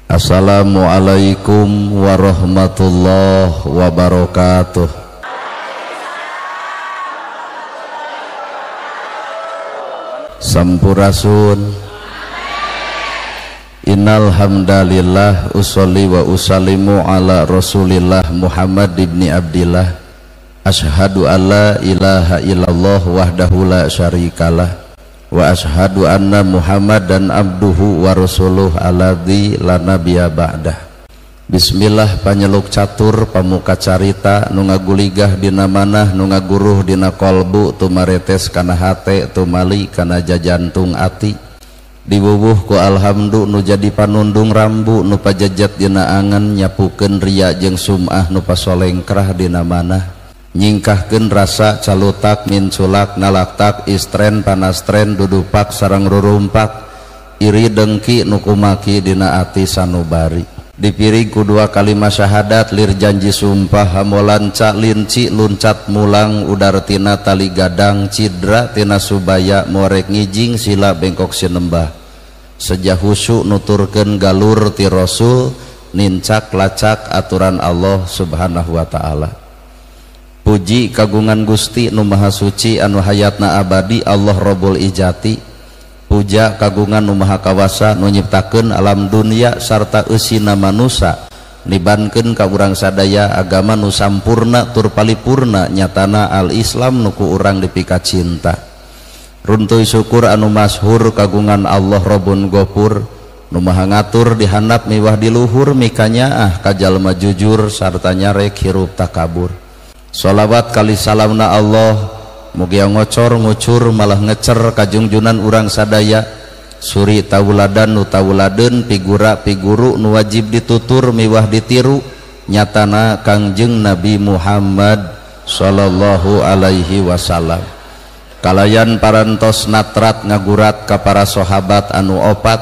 Assalamualaikum warahmatullahi wabarakatuh. Sampurasun. Innal hamdalillah usolli wa usallimu ala Rasulillah Muhammad ibni Abdillah. Ashhadu an la ilaha illallah wahdahu la syarikalah wa ashhadu anna Muhammadan abduhu wa rasuluh alladzi la nabiyya ba'dah. Bismillah panyeluk catur pamuka carita nu ngaguligah dina manah nu ngaguruh dina kolbu tumaretes kana hate tumali kana jajantung ati diwuwuh ku alhamdu nu jadi panundung rambu nu pajajat dina angan nyapukeun ria jeung sum'ah nu pasolengkrah dina manah nyingkahkeun rasa calutak minculak nalaktak istren panastren dudupak sareng rurumpak iri dengki nu kumaki dina ati sanubari dipiring ku dua kalimat syahadat lir janji sumpah hamolan cak linci luncat mulang udar tina tali gadang cidra tina subaya morek ngijing sila bengkok sinembah sejah husu nuturkeun galur ti rasul nincak lacak aturan Allah subhanahu wa ta'ala. Puji kagungan Gusti nu maha suci anu hayatna abadi Allah Rabbul Ijati. Puja kagungan nu maha kawasa nu nyiptakeun alam dunia sarta eusina manusia nibankeun ka urang sadaya agama nu sampurna tur palipurna nyatana al Islam nu ku urang dipika cinta. Runtuy syukur anu masyhur kagungan Allah Rabbun Ghafur nu maha ngatur di handap miwah di luhur mikanyaah ka jalma jujur sarta nyarek hirup takabur. Sholawat kali salamna Allah mugi ngocor ngucur malah ngecer kajungjunan urang sadaya suri tauladan nu tauladeun pigura piguru nu wajib ditutur miwah ditiru nyatana Kangjeng Nabi Muhammad sallallahu alaihi wasallam. Kalayan parantos natrat ngagurat ka para sahabat anu opat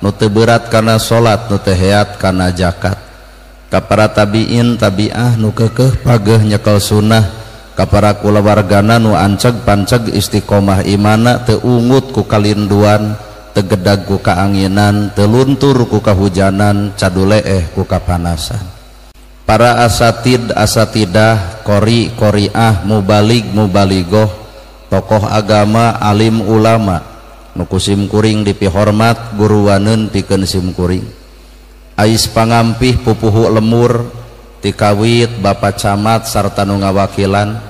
nu teu beurat kana salat nu teu heat kana zakat ka para tabiin tabiah nu keukeuh pageuh nyekel sunnah ka para kulawargana nu anceg panceg istiqomah imana teu ungut ku kalinduan teu gedag ku kaanginan teu luntur ku kahujanan caduleeh ku kapanasan. Para asatid asatidah qori qoriah mubalig mubaligoh tokoh agama alim ulama nu kusim kuring dipihormat guruwaneun pikeun sim kuring. Ais pangampih pupuhu lemur tikawit bapak camat sarta nu ngawakilan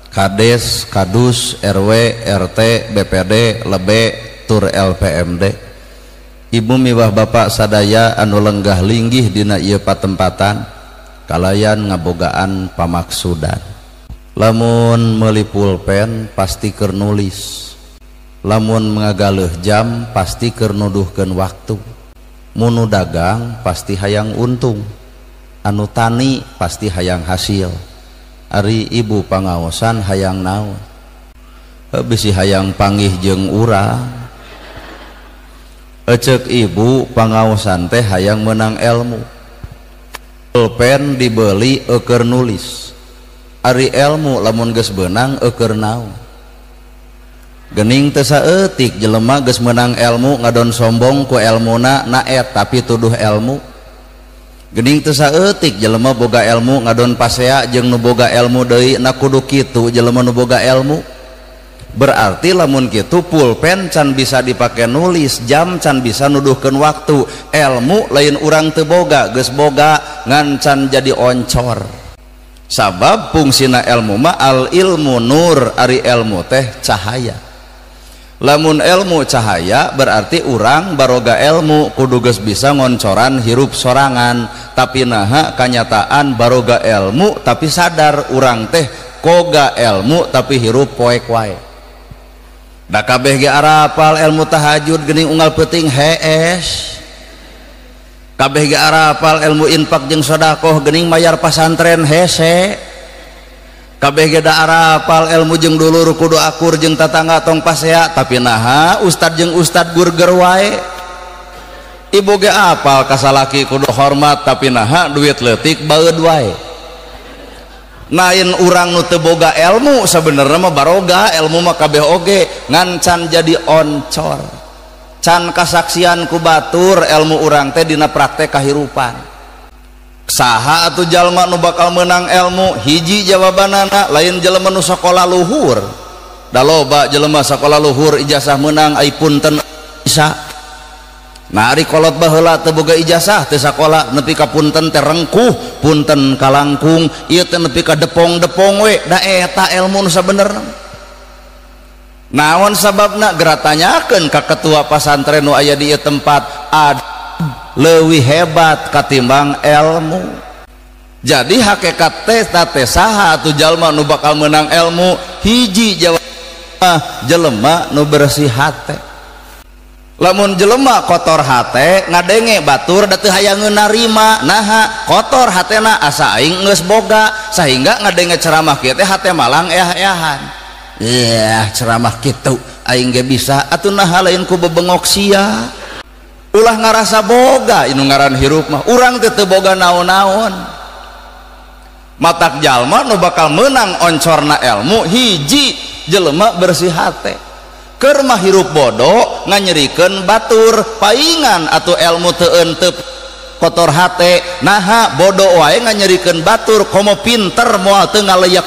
kades kadus RW RT BPD lebe tur LPMD ibu miwah bapak sadaya anu lenggah linggih dina ieu patempatan kalayan ngabogaan pamaksudan. Lamun meuli pulpen pasti keur nulis, lamun ngagaleuh jam pasti keur nuduhkeun waktu, munu dagang pasti hayang untung, anu tani pasti hayang hasil. Ari ibu pangaosan hayang naon? Bisi hayang panggih jeung urang. Eceuk ibu pangaosan teh hayang menang ilmu. Pulpen dibeli eukeur nulis. Ari ilmu lamun geus beunang eukeur naon? Gening teu saeutik jelema geus menang ilmu ngadon sombong ku ilmuna naet tapi tuduh ilmu. Gening teu saeutik jelema boga ilmu ngadon pasea jeung nu boga ilmu deui na kudu kitu jelema nu boga ilmu. Berarti lamun kitu pulpen can bisa dipake nulis, jam can bisa nuduhkeun waktu, ilmu lain urang teu boga geus boga ngan can jadi oncor. Sabab fungsina ilmu mah al ilmu nur, ari ilmu teh cahaya. Lamun ilmu cahaya berarti urang baroga ilmu kudu geus bisa ngoncoran hirup sorangan, tapi naha kanyataan baroga ilmu tapi sadar urang teh koga ilmu tapi hirup poek wae. Da kabeh ge arapal ilmu tahajud geuning unggal peuting hees. Kabeh ge arapal ilmu infak jeung sedekah geuning mayar pasantren hese. Kabeh ge da arapal ilmu jeung dulur kudu akur jeung tatangga tong pasea tapi naha ustad jeung ustad burger wae. Ibu ge apal ka salaki kudu hormat tapi naha duit leutik baeud wae. Nain urang nu teu boga ilmu sabenerna mah baroga ilmu mah kabeh oge ngan can jadi oncor. can kasaksian ku batur ilmu urang teh dina praktek kahirupan. Saha atuh jalma nu bakal menang ilmu? Hiji jawabanana lain jelema nu sakola luhur. Da loba jelema sakola luhur ijazah menang ai punten bisa. Nah ari kolot baheula teu boga ijazah teu sakola nepi ka punten teh rengkuh, punten kalangkung, ieu teh nepi ka depong-depong we, da eta ilmu nu sabenerna. Naon sababna? Geura tanyakeun ka ketua pasantren nu aya di ieu tempat, leuwih hebat katimbang ilmu. Jadi hakikat teh teh saha atuh jalma nu bakal menang ilmu? Hiji jawab jelema nu bersih hate. Lamun jelema kotor hate ngadenge batur da teu hayang narima, naha kotor hatena asa aing geus boga sehingga ngadenge ceramah kieu teh hate malang eah-eahan. Ceramah kitu aing ge bisa atuh naha lain ku bebengok sia. Ulah ngarasa boga inu ngaran hirup mah urang teu boga naon-naon. Matak jalma nu bakal menang oncorna ilmu hiji jelema bersih hate. Keur mah hirup bodoh nganyerikeun batur paingan atuh ilmu teu euteup kotor hate, naha bodoh wae nganyerikeun batur komo pinter moal teu ngaleyak.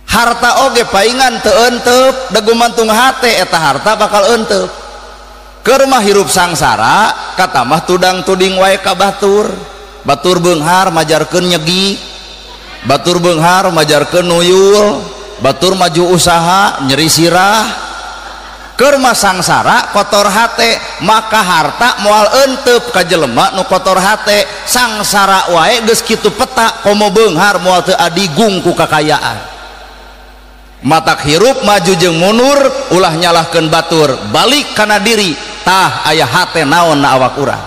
Harta oge paingan teu euteup da gumantung hate eta harta bakal euteup. Keur mah hirup sangsara kata mah tudang-tuding wae ka batur. Batur beunghar majarkeun nyegi, batur beunghar majarkeun nuyul, batur maju usaha nyeri sirah. Keur mah sangsara kotor hate, maka harta moal euteup ka jelema nu kotor hate. Sangsara wae geus kitu peta komo beunghar moal teu adigung ku kakayaan. Matak hirup maju jeung mundur ulah nyalahkeun batur, balik kana diri, tah aya hate naon na awak urang.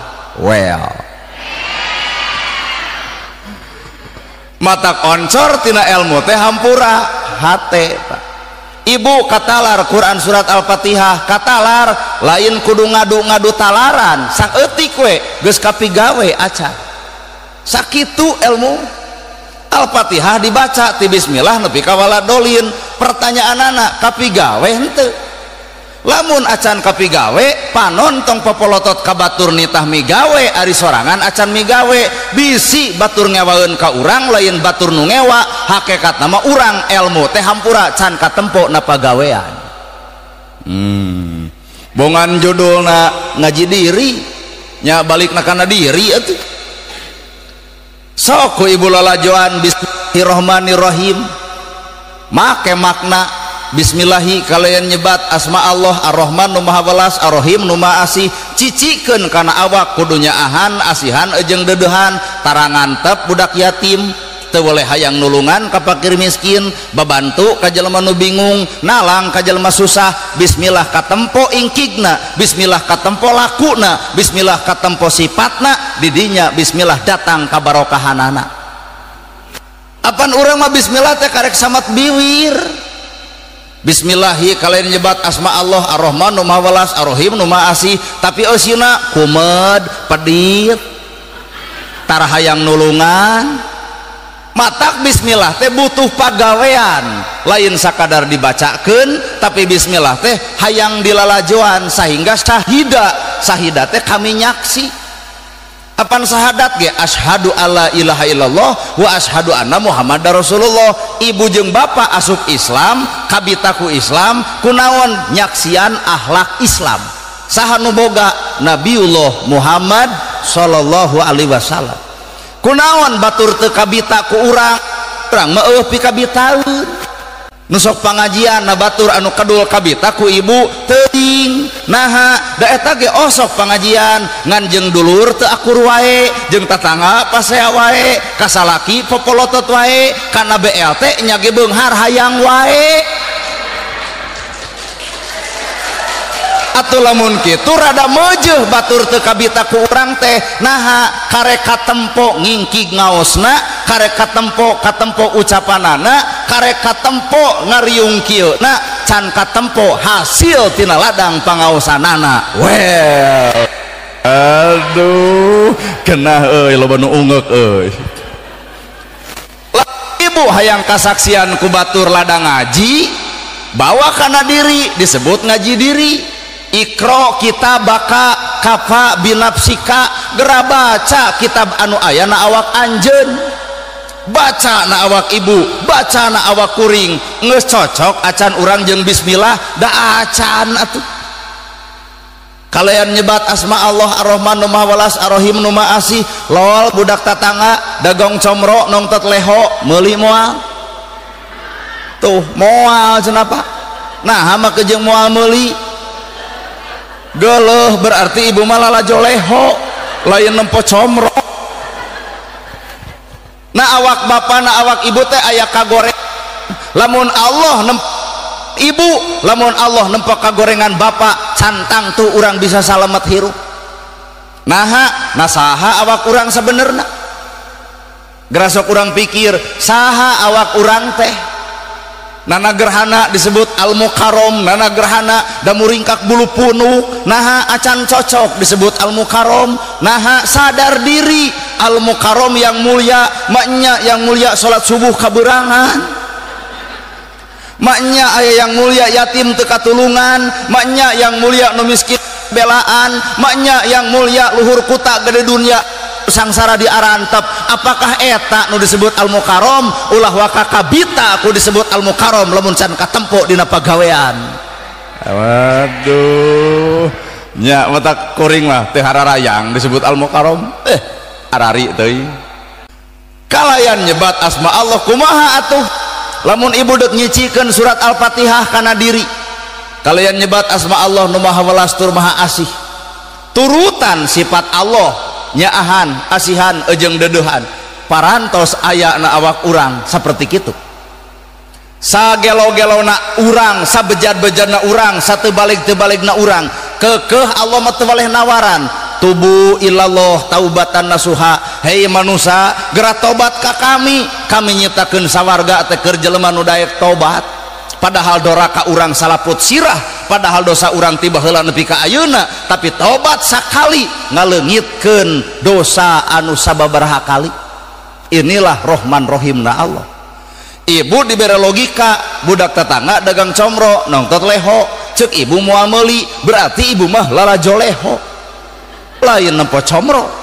Matak oncor tina ilmu teh hampura hate. Ibu katalar Quran surat Al-Fatihah katalar lain kudu ngadu-ngadu talaran saeutik we geus kapigawe acan sakitu ilmu. Al-Fatihah dibaca ti bismillah nepi ka waladolin. Pertanyaanana kapigawe henteu? Lamun acan kapigawe panon tong popolotot ka batur nitah migawe ari sorangan acan migawe bisi batur ngewaeun ka urang lain batur nu ngewa hakikat nama urang ilmu teh hampura can katempo na pagawean. Bongan judulna ngaji diri nya balikna kana diri atuh. Sok ku ibu lalajoan bismillahirrahmanirrahim make makna bismillahi kalian nyebat asma Allah ar-Rahman nu maha welas ar-Rahim nu maha asih cicikeun kana awak kudunya ahan asihan jeung dedehan tarangan tep budak yatim teu boleh hayang nulungan ka fakir miskin babantu ka jelema nu bingung nalang ka jelema susah. Bismillah katempo ingkigna, bismillah katempo lakuna, bismillah katempo sifatna, didinya bismillah datang ka barokahanana. Apan urang mah bismillah teh karek samat biwir. Bismillahi kalian nyebat asma Allah ar-Rahman nu maha welas ar-Rahim nu maha asih tapi eusina kumed pedit tara hayang nulungan. Matak bismillah teh butuh pagawean lain sakadar dibacakeun tapi bismillah teh hayang dilalajoan sehingga sahida teh kami nyaksi. Apan sahadat ge asyhadu alla ilaha illallah wa asyhadu anna muhammadar rasulullah. Ibu jeung bapak asup Islam kabitaku Islam kunaon nyaksian akhlak Islam. Saha nu boga? Nabiullah Muhammad sallallahu alaihi wasallam. Kunaon batur teu kabitaku urang mah eueuh pikabitaeun. Nu sok pangajian na batur anu kadul kabita ku ibu teuing naha da eta ge osok pangajian ngan jeung dulur teu akur wae jeung tatangga pasea wae kasalaki popolotot wae kana BLT nya ge beunghar hayang wae. Atuh lamun kitu rada meujeuh batur teu kabita ku urang teh naha karek katempo ngingkig ngaosna, karek katempo ucapanana, karek katempo ngariung kieuna, can katempo hasil tina ladang pangaosanana. Aduh kenah euy loba nu ungek euy. Ibu hayang kasaksian ku batur ladang ngaji bawa kana diri disebut ngaji diri. Ikro kitabaka kafa binafsika, gera baca kitab anu aya na awak anjeun, baca na awak ibu, baca na awak kuring, geus cocok acan urang jeung bismillah da acan atuh. Kalian nyebat asma Allah Ar-Rahman nu Maha Welas Ar-Rahim nu Maha Asih, lol budak tatangga dagong comro nongtot leho meuli moal tuh moal cenapa, nah hama kejeng moal meuli geuleuh berarti ibu mah lalajo leho lain nempo comro. Nah awak bapa na awak ibu teh aya kagoreng, lamun Allah ibu, lamun Allah nempo kagorengan bapa cantang tuh urang bisa salamet hirup. Nah saha awak urang sebenerna, gerasok urang pikir saha awak urang teh. Nana gerhana disebut al-mukarrom, nana gerhana da muringkak bulu punu, nah acan cocok disebut al-mukarrom. Nah sadar diri al-mukarrom yang mulia, maknya yang mulia salat subuh kaberangan, maknya aya yang mulia yatim teu katulungan, maknya yang mulia nu miskin belaan, maknya yang mulia luhur kuta gede dunia sangsara diarantep. Apakah eta nu disebut al-mukarrom? Ulah wakakabita aku disebut al-mukarrom lamun can katempo dina pagawean. Waduh nya mata kuring mah teu hararayang disebut al-mukarrom, arari teuing. Kalayan nyebat asma Allah kumaha atuh? Lamun ibu dek nyicikeun surat Al-Fatihah kana diri, kalian nyebat asma Allah nu Maha Welas tur Maha Asih, turutan sifat Allah nyaahan, asihan, ejeng dedeuhan, parantos aya na awak urang saperti kitu. Sagelo-gelona urang, sabejad-bejadna urang, satebalik-tebalikna urang, keukeuh Allah mah teu waleh nawaran, tubu ilallah taubatan nasuha. Hei manusia, geura tobat ka kami nyiptakeun sawarga teh keur jelema nu daek tobat. Padahal doraka urang salaput sirah, padahal dosa urang tiba heula nepi ka ayeuna, tapi tobat sakali ngaleungitkeun dosa anu sababaraha kali. Inilah Rahman Rahimna Allah. Ibu dibere logika, budak tetangga dagang comro nongtot leho, ceuk ibu moal meuli berarti ibu mah lalajo leho lain nempo comro.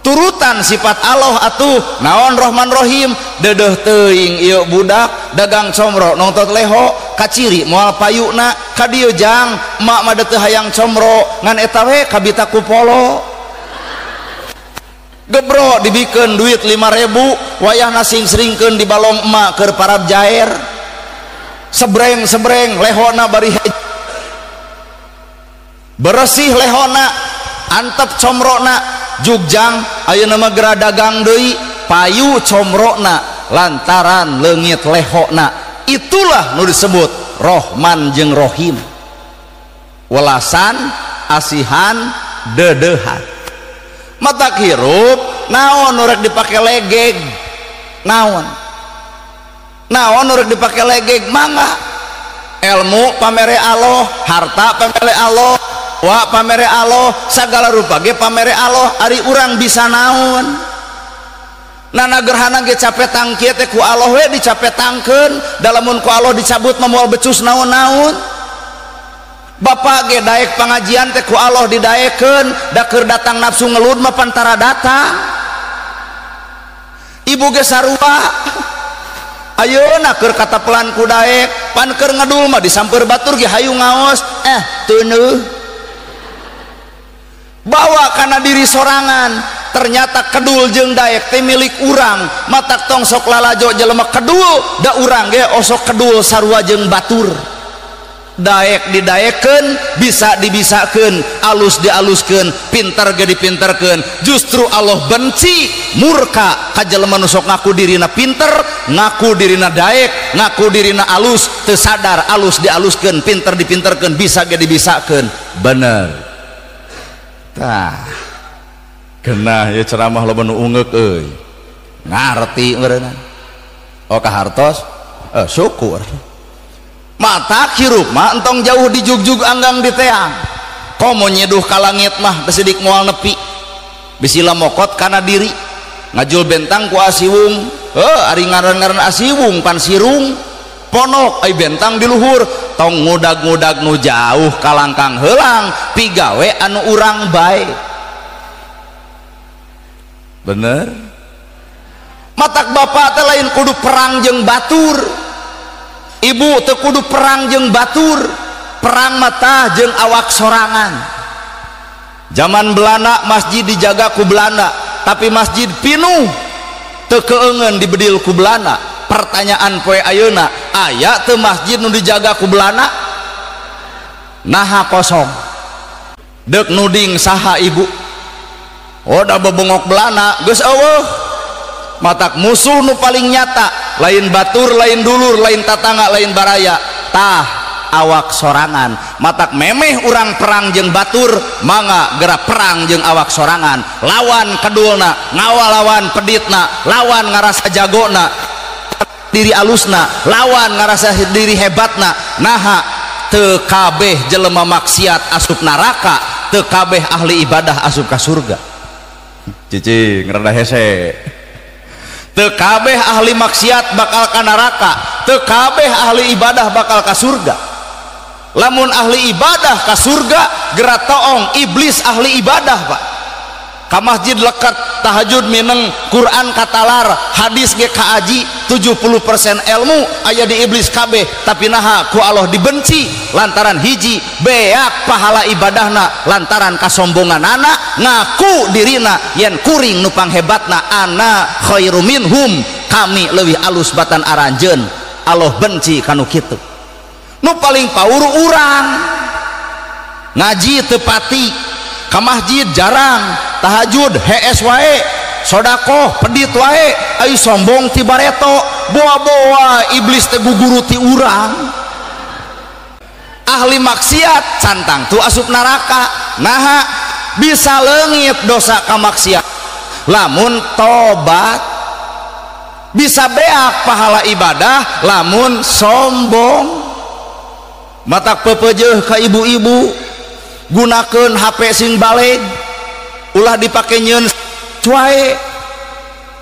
Turutan sifat Allah atuh naon Rahman Rahim, dedeuh teuing ieu budak dagang comro nongtot leho kaciri moal payuna ka dieu jang emak mah teu hayang comro ngan eta we kabita ku polo. Gebro dibikeun duit 5.000 wayahna sing-seringkeun di balong emak keur parab jaer, sebreng lehona bari beresih lehona antep comrona jugjang ayeuna mah gera dagang deui payu comrona lantaran leungit lehona. Itulah nu disebut Rahman jeung Rahim, welasan, asihan, dedeuhan. Mata hirup naon nu rek dipake legeg, naon nu rek dipake legeg, mangga ilmu pamere Allah, harta pamere Allah, wa pamere Allah, sagala rupa ge pamere Allah. Ari urang bisa naon? Nana gerhana ge capetang kieu teh ku Allah we dicapetangkeun, da lamun ku Allah dicabut mah moal becus naon-naon. Bapak ge daek pengajian teh ku Allah didaekeun, da keur datang nafsu ngelud mah pantara datang. Ibu ge sarua ayeuna keur katapelan ku daek, pan keur ngadul mah disamper batur ge hayu ngaos, teu neuh. Bawa kana diri sorangan, ternyata kedul jeung daek teh milik urang, matak tong sok lalajo jelema kedul, da urang ge osok kedul sarua jeung batur. Daek didaekeun, bisa dibisakeun, alus dialuskeun, pintar ge dipinterkeun. Justru Allah benci, murka ka jelema nu sok ngaku dirina pinter, ngaku dirina daek, ngaku dirina alus, teu sadar alus dialuskeun, pinter dipinterkeun, bisa ge dibisakeun. Bener. Tah. Genah ya ceramah loba nu ungeuk euy. Ngarti ngeureunna. Oh kahartos? Syukur. Mata hirup mah entong jauh di jugjug anggang di teang, komo nyeduh ka langit mah besidik moal nepi, bisi lamokot kana diri ngajul bentang ku asiwung. Ari ngaran-ngaran asiwung pan sirung ponok ai bentang di luhur tong ngudag-ngudag nu jauh kalangkang heulang pigawe anu urang bae. Bener matak bapak teh lain kudu perang jeung batur, ibu teh kudu perang jeung batur, perang mata jeung awak sorangan. Zaman Belanda masjid dijaga ku Belanda tapi masjid pinuh teu keueungeun dibedil ku Belanda. Pertanyaan poe ayeuna aya teu masjid nu dijaga ku Belanda? Naha kosong. Deuk nuding saha ibu? Oh da bebengok Belanda geus eueuh. Matak musuh nu paling nyata lain batur, lain dulur, lain tatangga, lain baraya, tah awak sorangan. Matak memeh urang perang jeung batur mangga gerak perang jeung awak sorangan, lawan kedulna, ngawalawan peditna, lawan ngarasa jagona, diri alusna, lawan ngarasa diri hebatna. Naha teu kabeh jelema maksiat asup neraka, teu kabeh ahli ibadah asup ka surga. Cicing rada hese. Teu kabeh ahli maksiat bakal ka neraka, teu kabeh ahli ibadah bakal ka surga. Lamun ahli ibadah ka surga geura toong iblis ahli ibadah Pak. Ka masjid lekat tahajud mineng Quran katalar hadis ge kaaji 70% ilmu aya di iblis kabeh tapi naha ku Allah dibenci lantaran hiji beak pahala ibadahna lantaran kasombonganana ngaku dirina yen kuring nupang hebatna ana khairu minhum kami leuwih alus batan aranjeun. Allah benci kanu kitu. Nu paling paur urang ngaji teu pati ka masjid jarang tahajud hees wae sodakoh pedit wae ai sombong ti bareto boa-boa iblis teh guguru ti urang. Ahli maksiat cantang tu asup neraka. Naha bisa leungit dosa ka maksiat lamun tobat, bisa beak pahala ibadah lamun sombong. Matak pepeujeuh ka ibu-ibu gunakeun HP sing baleg ulah dipake nyeun wae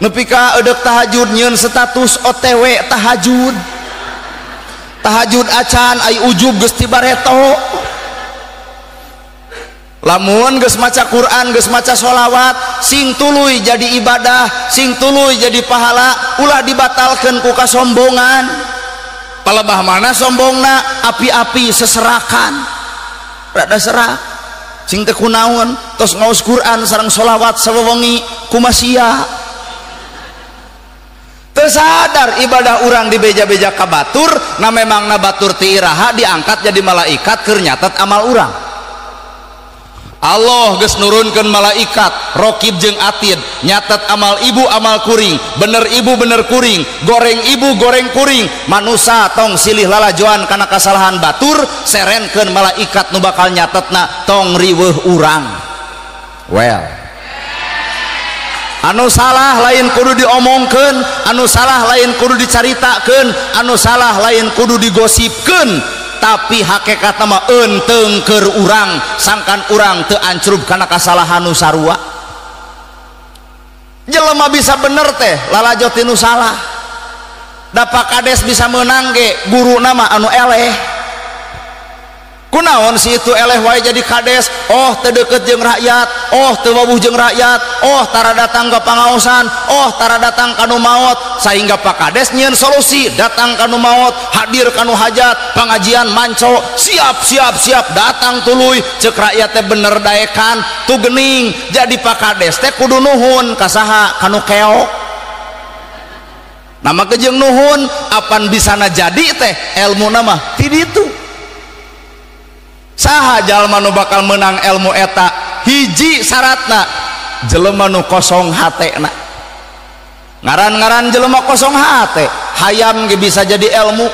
nepi ka eudeup tahajud nyeun status OTW tahajud. Tahajud acan ai ujub geus ti bareto. Lamun geus maca Quran geus maca sholawat sing tuluy jadi ibadah, sing tuluy jadi pahala ulah dibatalkeun ku kasombongan. Palebah mana sombongna api-api seserakan rada serak sing teu kunaon tos ngaos Quran sareng sholawat sawewengi kumasia teu sadar ibadah urang dibeja-beja ka batur. Na memangna batur ti iraha diangkat jadi malaikat keur nyatet amal urang. Allah geus nurunkeun malaikat Raqib jeung Atid nyatet amal ibu amal kuring, bener ibu bener kuring, goreng ibu goreng kuring. Manusa tong silih lalajoan kana kasalahan batur serenkeun malaikat nu bakal nyatetna tong riweuh urang. Well, anu salah lain kudu diomongkeun, anu salah lain kudu dicaritakeun, anu salah lain kudu digosipkeun. Tapi hakikatna mah enteung keur urang sangkan urang teu ancrup kana kasalahan nu sarua. Jelema bisa bener teh lalajo ti nu salah. Da pakades bisa meunang ge guruna mah anu eleh. Kunaon si itu eleh wae jadi kades? Oh teu deukeut jeung rakyat, oh teu wawuh jeung rakyat, oh tara datang ka pangaosan, oh tara datang kanu maot. Sehingga pak kades nyieun solusi, datang kanu maot, hadir kanu hajat, pengajian manco, siap datang tuluy. Ceuk rakyat teh bener daekan tu geuning. Jadi pak kades teh kudu nuhun ka saha kanu keok. Nama kejeung nuhun apan bisana jadi teh ilmu nama ti ditu. Saha jalma nu bakal menang ilmu eta? Hiji syaratna jelema nu kosong hatena. Ngaran-ngaran jelema kosong hate hayam ge bisa jadi ilmu.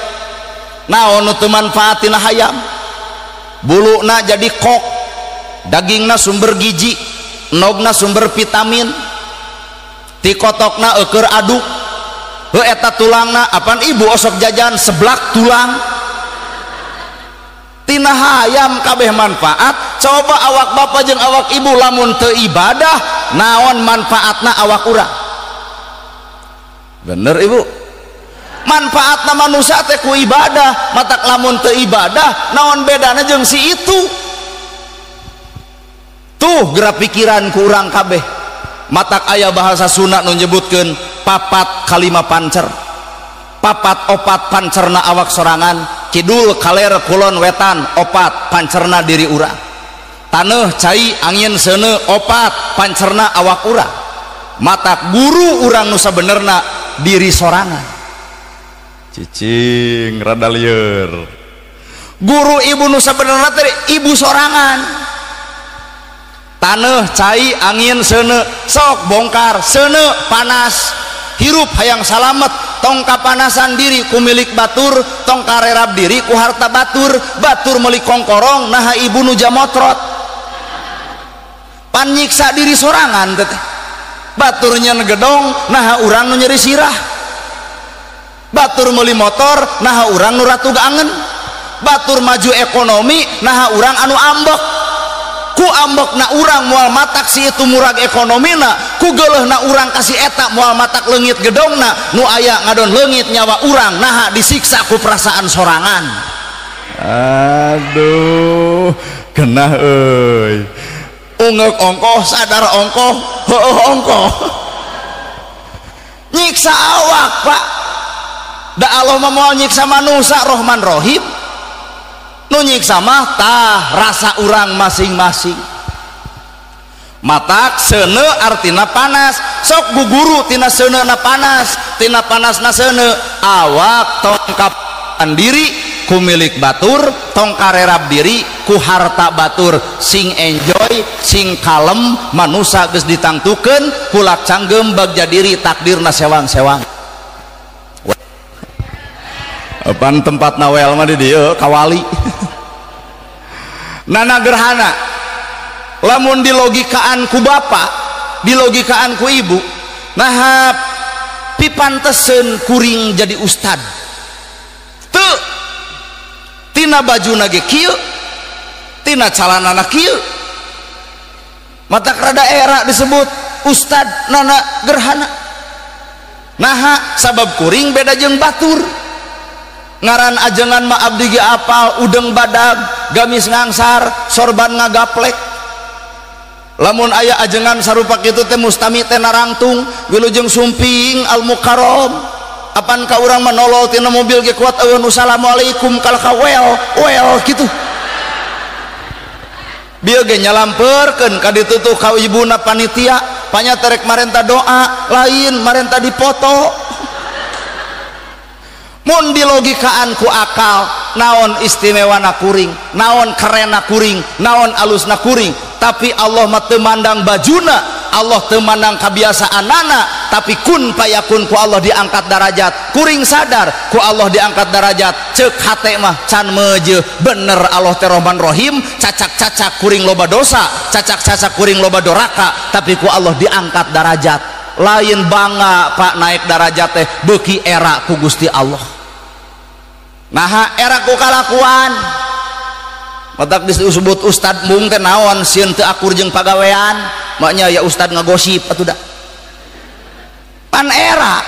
Naon nu teu manfaatina hayam? Buluna jadi kok, dagingna sumber gizi, nogna sumber vitamin, ti kotokna eukeur aduk. Heuh eta tulangna apan ibu osok jajan seblak tulang. Tina hayam kabeh manfaat. Coba awak bapak jeung awak ibu lamun teu ibadah naon manfaatna awak urang? Bener ibu? manfaatna manusia teh ku ibadah, matak lamun teu ibadah naon bedana jeung si itu. Tuh geura pikiran ku urang kabeh. Matak aya bahasa Sunda nu nyebutkeun papat kalima pancer, papat opat pancerna awak sorangan, kidul kaler kulon wetan opat pancerna diri urang, taneuh cai angin seuneu opat pancerna awak urang. Matak guru urang nu sabenerna diri sorangan. Cicing rada lieur. Guru ibu nu sabenerna teh ibu sorangan. Taneuh cai angin seuneu sok bongkar seuneu panas hirup hayang salamet tong kapanasan diri ku milik batur, tong karerab diri ku harta batur, batur meuli kongkorong naha ibu nu jamotrot pan nyiksa diri sorangan teh. Batur nyen gedong naha urang nu nyeri sirah, batur meuli motor naha urang nu ratu gaangen, batur maju ekonomi naha urang anu ambek. Ku ambek na urang moal matak si itu murag ekonomina, ku geuleuhna urang kasih eta moal matak leungit gedongna nu aya ngadon leungit nyawa urang naha disiksa ku perasaan sorangan. Aduh genah euy, ungeuk ongkoh sadar ongkoh heueuh ongkoh nyiksa awak Pak. Da Allah mah moal nyiksa manusia Rahman Rahim, nu nyiksa mah tah rasa urang masing-masing. Matak seuneu artina panas, sok guguru tina seuneuna panas, tina panasna seuneu awak tong kapan diri ku milik batur, tong karerab diri ku harta batur. Sing enjoy sing kalem manusia geus ditangtukeun kulak canggem bagja diri takdirna sewang-sewang. Pan tempat nawel mah di dieu kawali. Nana gerhana lamun dilogikaan ku bapak, dilogikaan ku ibu, nah pipanteseun kuring jadi ustad teu tina bajuna ge kieu, tina calanana kieu, matak rada era disebut ustad nana gerhana. Nah sabab kuring beda jeung batur. Ngaran ajengan ma abdi ge apal udeng badag gamis ngangsar sorban ngagaplek. Lamun aya ajengan sarupa kitu teh mustami teh narangtung wilujeng sumping al mukarram. Apan ka urang menolol tina mobil ge kuat eueun assalamualaikum kal ka wel kitu. Bieu ge nyalampeurkeun ka ditu tuh ka ibuna panitia panyata rek marenta doa lain marenta dipoto. Mun dilogikaan ku akal naon istimewana kuring, naon kerenna kuring, naon alusna kuring, tapi Allah mah teu mandang bajuna, Allah teu mandang kabiasaanana, tapi kun payakun ku Allah diangkat derajat. Kuring sadar ku Allah diangkat derajat, ceuk hate mah can meujeuh bener Allah teh Rahman Rahim, cacak-cacak kuring loba dosa, cacak-cacak kuring loba doraka, tapi ku Allah diangkat derajat. Lain bangga Pak naik derajat teh beuki era ku Gusti Allah. Nah era ku kalakuan matak disebut ustad mung teh naon sieun teu akur jeung pagawean maknya ya ustad ngagosip atuh da. Pan era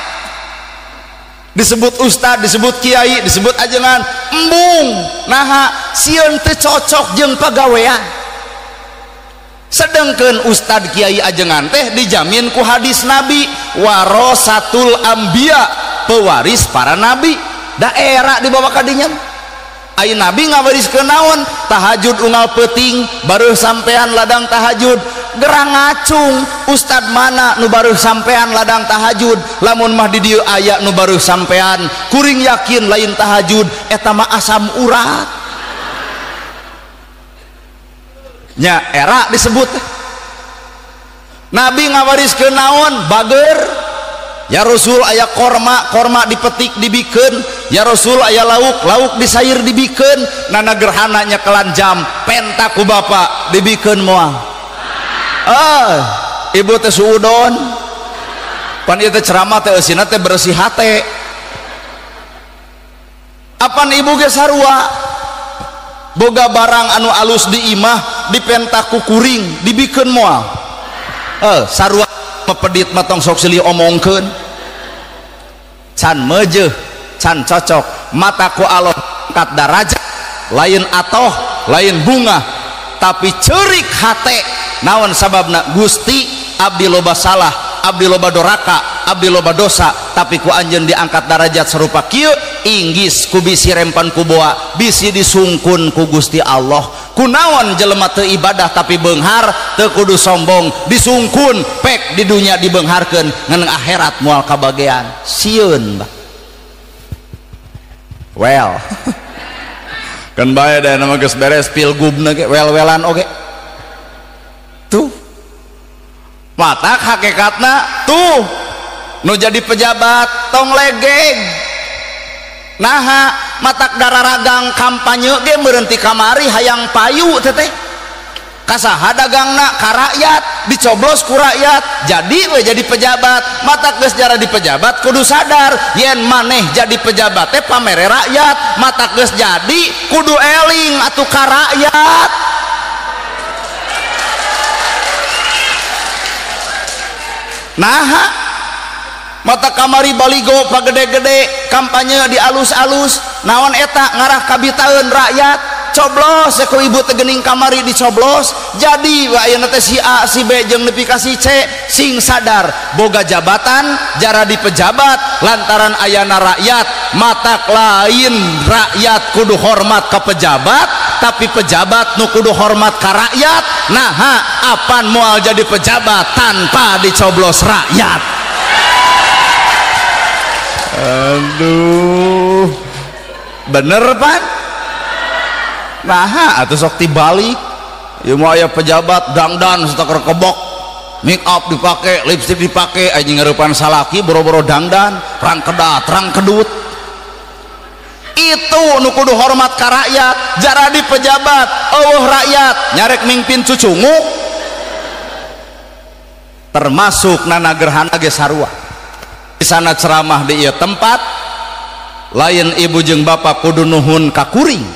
disebut ustad, disebut kiai, disebut ajengan embung nah sieun teu cocok jeung pagawean. Sedengkeun ustad kiai ajengan teh dijamin ku hadis Nabi warasatul anbiya, pewaris para nabi. Daerah dibawa kadinya ai nabi ngawariskeun naon tahajud unggal peuting baruh sampean ladang tahajud gerang ngacung ustad mana nu baruh sampean ladang tahajud lamun mah di dieu aya nu baruh sampean kuring yakin lain tahajud eta mah asam urat nya era disebut nabi ngawariskeun naon bager. Ya Rasul aya korma dipetik dibikeun, ya Rasul aya lauk disair dibikeun, nana gerhana nyekelan jam penta ku bapa dibikeun moal. Ibu teh suudon. Pan ieu teh ceramah teh eusina teh bersih hate. Apan ibu ge sarua boga barang anu alus di imah dipenta ku kuring dibikeun moal. Sarua pepedit matong sok silih omongkeun can meujeuh can cocok. Mataku Allah angkat derajat lain atoh lain bunga tapi cerik hate naon sababna Gusti abdi loba salah abdi loba doraka abdi loba dosa tapi ku anjeun diangkat derajat serupa kieu inggis ku bisi rempan ku boa bisi disungkun ku Gusti Allah. Kunaon jelema teu ibadah tapi beunghar teu kudu sombong disungkun pek di dunia dibeungharkeun ngan akhirat moal kabagean sieun bah. Well kan bae da nama geus beres pilgubna ge wel-welan oge tuh matak hakikatna tuh nu jadi pejabat tong legeng naha matak dararagang kampanye ge meureun ti kamari hayang payu teteh kasaha dagangna ka rakyat dicoblos ku rakyat jadi we jadi pejabat. Matak geus jara di pejabat kudu sadar yen maneh jadi pejabat teh pamere rakyat. Matak geus jadi kudu eling atuh ka rakyat. Naha mata kamari baligo pagede-gede kampanye di alus-alus naon eta ngarah kabitaeun rakyat coblos ku ibu tegening kamari dicoblos jadi ayeuna teh si A si B jeung nepi ka si C sing sadar boga jabatan jara di pejabat lantaran ayana rakyat. Matak lain rakyat kudu hormat ka pejabat tapi pejabat nu kudu hormat ka rakyat. Naha apan moal jadi pejabat tanpa dicoblos rakyat. Aduh bener pan nah atuh sok tibalik ieu mah aya pejabat dangdan satakar kebok make up dipake lipstick dipake anjing ngeurepan salaki boro-boro dangdan rang kedat rang kedut itu nu kudu hormat ka rakyat. Jara di pejabat eueuh rakyat nyarek mingpin cucungu termasuk nana gerhana ge sarua di sana ceramah di ieu tempat lain ibu jeung bapak kudu nuhun ka kuring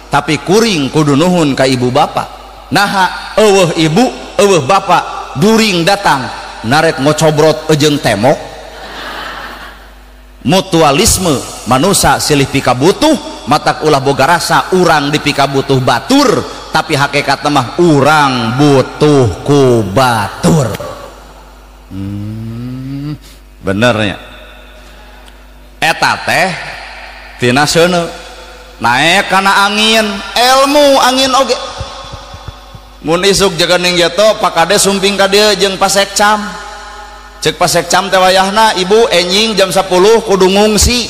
tapi kuring kudu nuhun ka ibu bapak. Naha eueuh ibu eueuh bapak during datang narek ngocobrot jeung temok mutualisme manusia silih pika butuh matak ulah boga rasa urang dipika butuh batur tapi hakikatna mah urang butuh ku batur. Benernya eta teh tina seuneu naek kana angin ilmu angin oge mun isuk jaganing geto pakade sumping ka dieu jeung pasekcam cek pasekcam teh wayahna ibu enjing jam 10 kudu ngungsi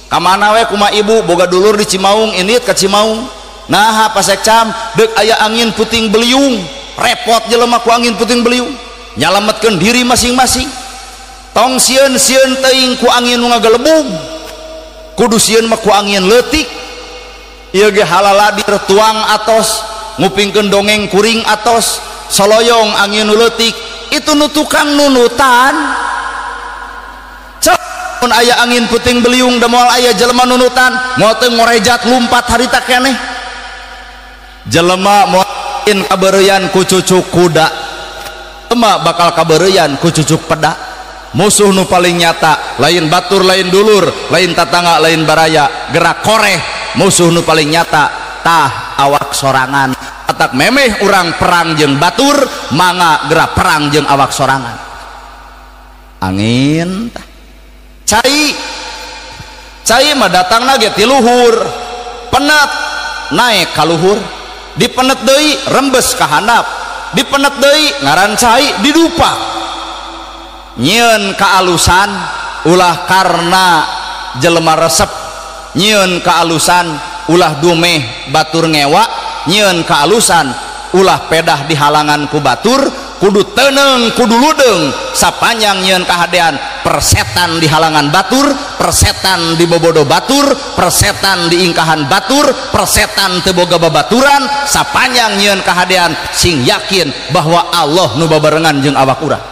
ka mana we kumaha ibu boga dulur di Cimaung indit ka Cimaung. Nah pasekcam deuk aya angin puting beliung repot jelema ku angin puting beliung nyalametkeun diri masing-masing tong sieun-sieun teuing ku angin nu ngagelebung kudu sieun mah ku angin leutik ieu ge halaladir tuang atos ngupingkeun dongeng kuring atos soloyong angin nu leutik itu nu tukang nunutan cek mun aya angin puting beliung da moal aya jelema nunutan moal teu ngorejat lumpat harita keneh jelema moal kabeureuyan ku cucuk kuda emak bakal kabeureuyan ku cucuk peda. Musuh nu paling nyata lain batur lain dulur lain tatangga lain baraya gerak koreh. Musuh nu paling nyata tah awak sorangan atak memeh urang perang jeung batur mangga gerak perang jeung awak sorangan. Angin cai mah datangna ge ti luhur penet naik ka luhur dipenet deui rembes ka handap dipenet deui ngaran cai didupak nyieun kaalusan ulah karena jelema resep nyieun kaalusan ulah dumeh batur ngewa nyieun kaalusan ulah pedah di halangan ku batur kudu teuneng kudu ludeung sapanjang nyieun kahadean persetan di halangan batur persetan di bobodo batur persetan di ingkahan batur persetan teu boga babaturan sapanjang nyieun kahadean sing yakin bahwa Allah nu babarengan jeung awak urang.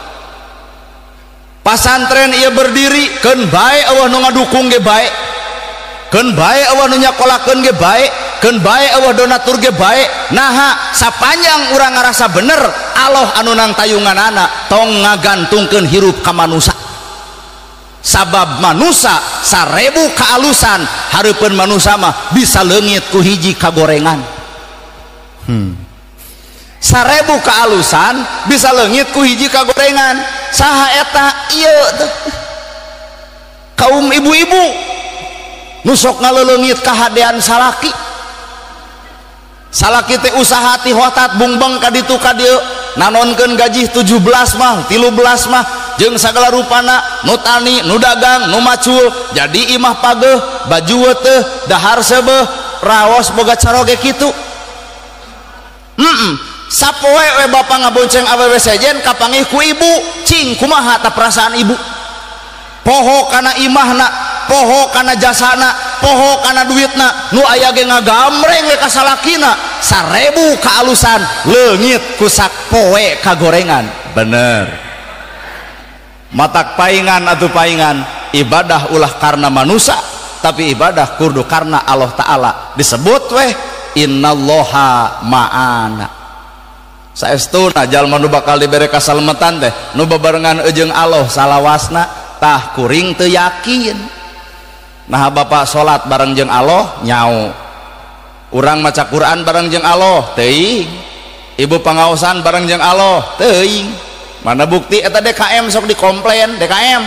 Pasantren ia berdiri keun bae eueuh nu ngadukung ge bae keun bae eueuh nu nyakolakeun ge bae keun bae eueuh donatur ge bae. Naha sapanjang urang ngarasa bener Allah anu nang tayunganana tong ngagantungkeun hirup ka manusia sabab manusia 1000 kealusan hareupeun manusia mah bisa leungit ku hiji kagorengan. 1000 kealusan bisa leungit ku hiji kagorengan. Saha eta? Ieu kaum ibu-ibu nu sok ngaleungit kahadean salaki. Salaki teh usaha ti hotat bungbeng ka ditu ka dieu nanonkeun gaji 17 mah 13 mah jeung sagala rupana nu tani nu dagang nu macul jadi imah pageuh baju teh dahar sebeuh raos boga caroge kitu. Sapoe we bapa ngabonceng awewe sejen kapanggih ku ibu cing kumaha ta perasaan ibu poho kana imahna poho kana jasana poho kana duitna nu aya ge ngagamreng we ka salakina 1000 kaalusan leungit ku sapoe kagorengan. Bener matak paingan atuh paingan ibadah ulah karena manusia tapi ibadah kudu karena Allah Ta'ala. Disebut weh innallaha ma'ana saestuna jalma nu bakal dibere kasalamatan teh nu babarengan jeung Allah salawasna tah kuring teu yakin. Nah bapak salat bareng jeung Allah nyau, urang maca Quran bareng jeung Allah teuing, ibu pangaosan bareng jeung Allah teuing. Mana bukti eta DKM sok dikomplain DKM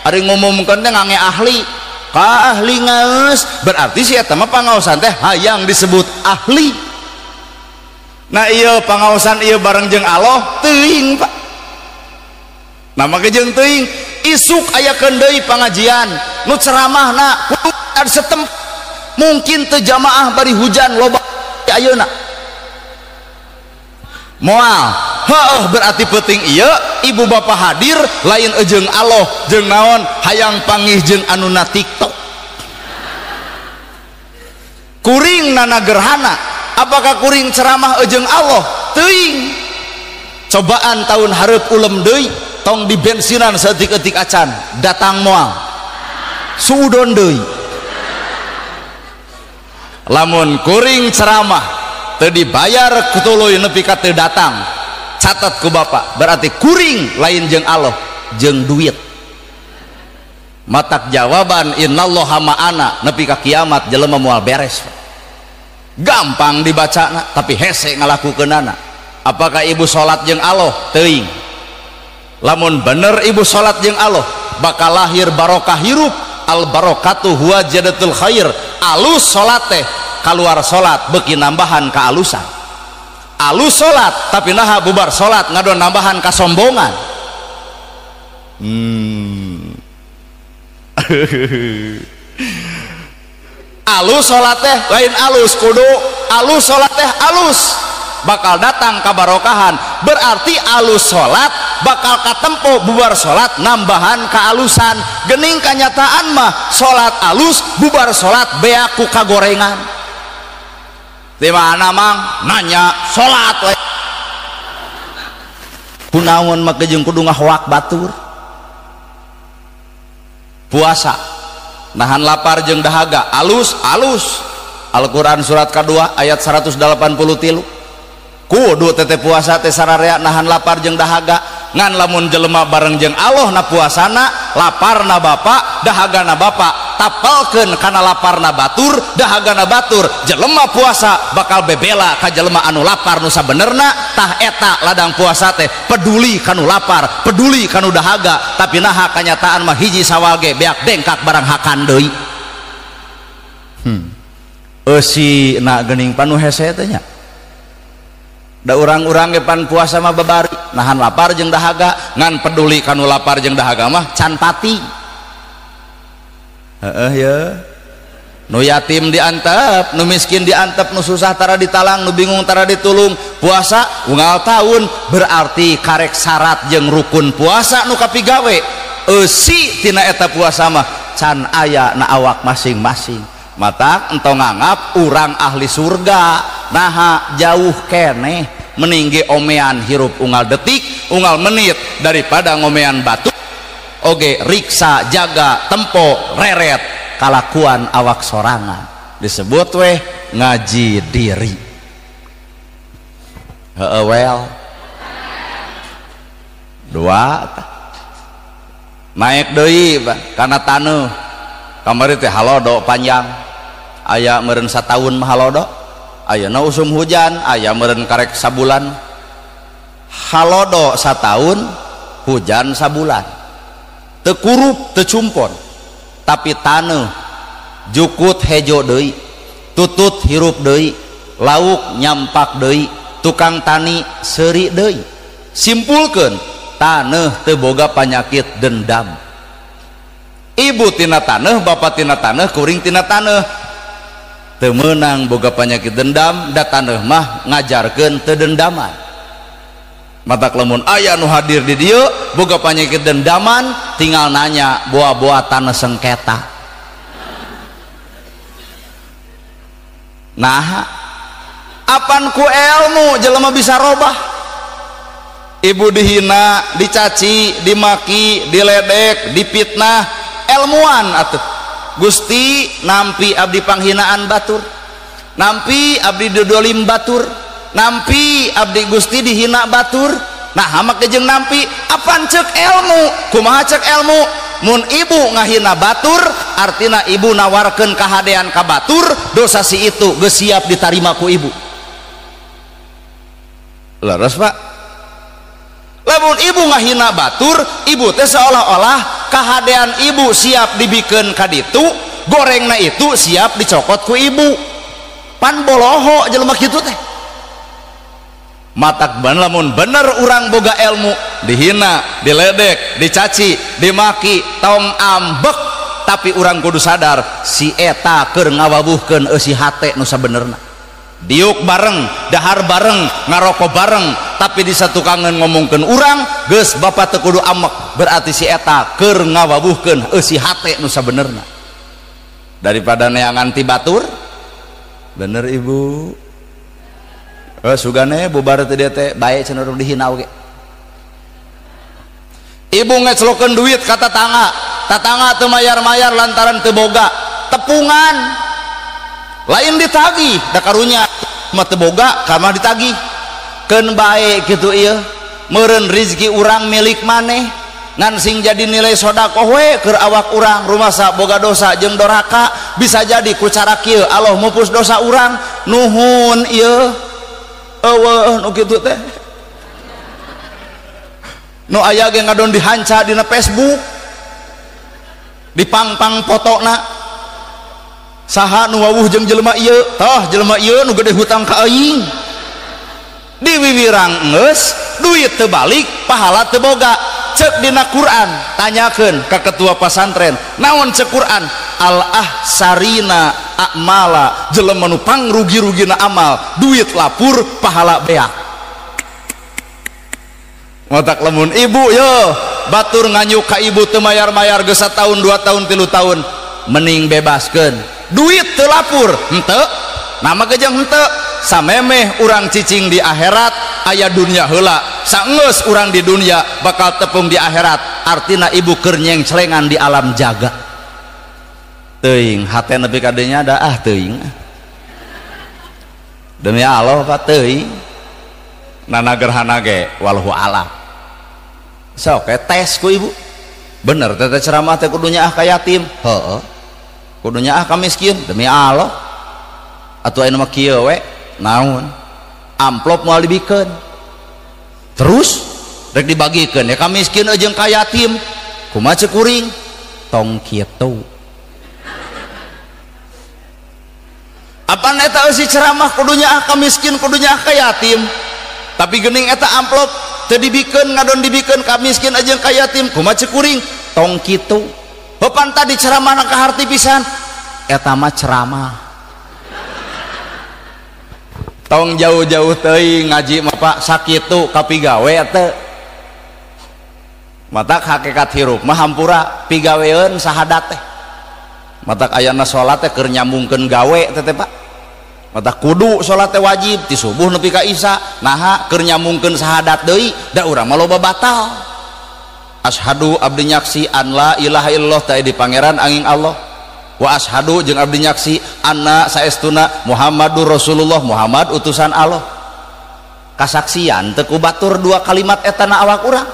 ari ngumumkeun teh ngange ahli ka ahli ngaeus berarti si eta mah pangaosan teh hayang disebut ahli. Nah iya pangaosan iya bareng jeung Allah teuing Pak. Nah make jeung teuing isuk ayakeun deui pangajian nu ceramahna kudu setempat mungkin teu jamaah bari hujan loba ayeuna moal heuh berarti penting ieu ibu bapak hadir lain jeung Allah jeung naon hayang panggih jeung anuna TikTok kuring nana gerhana apakah kuring ceramah jeung Allah teuing cobaan tahun hareup ulem deui tong di bensinan seetik-etik acan datang moal suudon deui lamun kuring ceramah teu dibayar kutuluy nepi ka teu datang catat ku bapak berarti kuring lain jeung Allah jeung duit matak jawaban innallaha ma'ana nepi ka kiamat jelema moal beres gampang dibacana tapi hese ngalakukeunana. Apakah ibu salat jeung Allah teuing lamun bener ibu salat jeung Allah bakal lahir barokah hirup al barokatu huwa jadatul khair alus salat teh kaluar salat beuki nambahan kaalusan alus salat tapi naha bubar salat ngadon nambahan kasombongan. Alus salat teh lain alus kudu alus salat teh alus bakal datang kabarokahan berarti alus salat bakal katempo bubar salat nambahan kaalusan geuning kanyataan mah salat alus bubar salat beak ku kagorengan. Di mana mang nanya salat we kunaon make jeung kudu ngahoak batur puasa nahan lapar jeung dahaga alus alus Al-Quran surat kedua ayat 183 kudu tete puasa teh sararea nahan lapar jeung dahaga ngan lamun jelema bareng jeung Allah na puasana laparna bapa dahagana bapa tapalkeun kana laparna batur dahagana batur jelema puasa bakal bebela ka jelema anu lapar nu sabenerna tah eta ladang puasa teh peduli kanu lapar peduli kanu dahaga tapi naha kanyataan mah hiji sawage beak dengkak barang hakan deui. Eusi na geuning panu hese teh nya da urang-urang ge pan puasa mah babari nahan lapar jeung dahaga ngan peduli kanu lapar jeung dahaga mah can pati. Heeh ya nu yatim diantep nu miskin diantep nu susah tara ditalang nu bingung tara ditulung puasa unggal tahun berarti karek syarat jeung rukun puasa nu kapigawe eusi tina eta puasa mah can aya na awak masing-masing. Matak entong nganggap urang ahli surga naha jauh keneh meninggi omean hirup unggal detik unggal menit daripada ngomean batu oge riksa jaga tempo reret kalakuan awak sorangan disebut weh ngaji diri. Heueuh well dua naik deui kana taneuh kamari teh halodo panjang aya meureun sataun mah halodo ayeuna usum hujan aya meureun karek sabulan halodo sataun hujan sabulan teu kurup teu cumpon tapi taneuh jukut hejo deui tutut hirup deui lauk nyampak deui tukang tani seuri deui simpulkeun taneuh teu boga panyakit dendam ibu tina taneuh bapak tina taneuh kuring tina taneuh teu meunang boga panyakit dendam da taneuh mah ngajarkeun teu dendaman matak lamun aya nu hadir di dieu boga panyakit dendaman tinggal nanya boa-boa taneuh sengketa nah apan ku ilmu jelema bisa robah ibu dihina, dicaci, dimaki, diledek, dipitnah, ilmuwan atuh. Gusti nampi abdi panghinaan batur, nampi abdi dodolim batur, nampi abdi Gusti dihina batur. Nah, hamak jeung nampi apan ceuk ilmu, kumaha ceuk ilmu? Mun ibu ngahina batur, artina ibu nawarkeun kahadean ka batur, dosa si itu geus siap ditarima ku ibu. Leres, Pak? Lamun ibu ngahina batur ibu teh seolah-olah kahadean ibu siap dibikeun ka ditu gorengna itu siap dicokot ku ibu pan boloho jelema kitu teh matak ban lamun bener urang boga ilmu dihina diledek dicaci dimaki tong ambek tapi urang kudu sadar si eta keur ngawabuhkeun eusi hate nu sabenerna diuk bareng dahar bareng ngaroko bareng tapi di satu kangen ngomongkeun urang geus bapak teu kudu amek berarti si eta keur ngawabuhkeun eusi hate nu sabenerna daripada neangan ti batur bener ibu sugane bubar teh dia teh bae cenderung dihina oge ibu ngeclokeun duit ka tatangga teu mayar-mayar lantaran teu boga tepungan lain ditagih da karunya mah teu boga ka mah ditagih keun bae kitu ieu meureun rezeki urang milik maneh ngan sing jadi nilai sedekah we keur awak urang rumasa boga dosa jeung doraka bisa jadi ku cara kieu Allah mupus dosa urang nuhun ieu eueuh nu kitu teh nu aya ge ngadon dihanca dina Facebook dipangpang fotona saha nu wawuh jeung jelema ieu tah jelema ieu nu gede hutang ka aing diwiwirang geus duit teu balik pahala teu boga ceuk dina Quran tanyakeun ka ketua pasantren naon ceuk Quran al ahsarina a'mala jelema nu pangrugi-rugina amal duit lapur pahala beak ngotak lamun ibu yo batur nganyuk ka ibu teu mayar-mayar geus sataun 2 tahun 3 tahun mending bebaskeun duit teu lapur henteu nama gejang henteu samemeh urang cicing di akhirat aya dunia heula saenggeus urang di dunia bakal tepung di akhirat artina ibu keur nyengcelengan di alam jaga teuing hate nepi ka dieu nya da teuing demi Allah Pak teuing nana gerhana ge wallahu alam sok tes ku ibu bener teh ceramah teh kudunya ka yatim heueuh kudunya ka miskin demi Allah atuh aya mah kieu we naon amplop moal dibikeun terus rek dibagikeun ya ka miskin jeung ka yatim kumaha ceuk kuring tong kitu apaan eta eusi ceramah kudunya ka miskin kudunya ka yatim tapi geuning eta amplop teu dibikeun ngadon dibikeun ka miskin jeung ka yatim kumaha ceuk kuring tong kitu heupan tadi ceramahna ka harti pisan eta mah ceramah tong jauh-jauh teuing ngaji mah Pak sakitu kapigawe teu matak hakikat hirup mah hampura pigaweun sahadat teh matak ayana salat teh keur nyambungkeun gawe teh Pak matak kudu salat teh wajib ti subuh nepi ka isya naha keur nyambungkeun sahadat deui da urang mah loba batal ashadu abdi nyaksi an la ilaha illallah ta di pangeran angin Allah wa ashadu jeung abdi nyaksi anna saestuna Muhammadur Rasulullah Muhammad utusan Allah kasaksian teu ku batur 2 kalimat eta na awak urang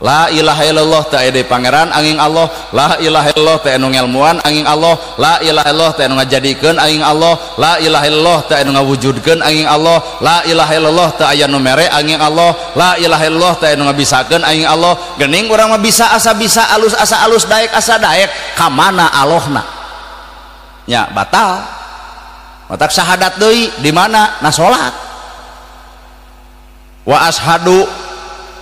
La ilaha illallah teu aya deui pangeran angin Allah, la ilaha illallah teu anu ngelmuan angin Allah, la ilaha illallah teu anu ngajadikeun angin Allah, la ilaha illallah teu anu ngawujudkeun angin Allah, la ilaha illallah teu aya nu mere angin Allah, la ilaha illallah teu anu ngabisakeun angin Allah. Geuning urang mah bisa asa bisa, alus asa alus, daek asa daek, ka mana Allahna nya batal. Matak syahadat deui di mana? Na salat. Wa ashadu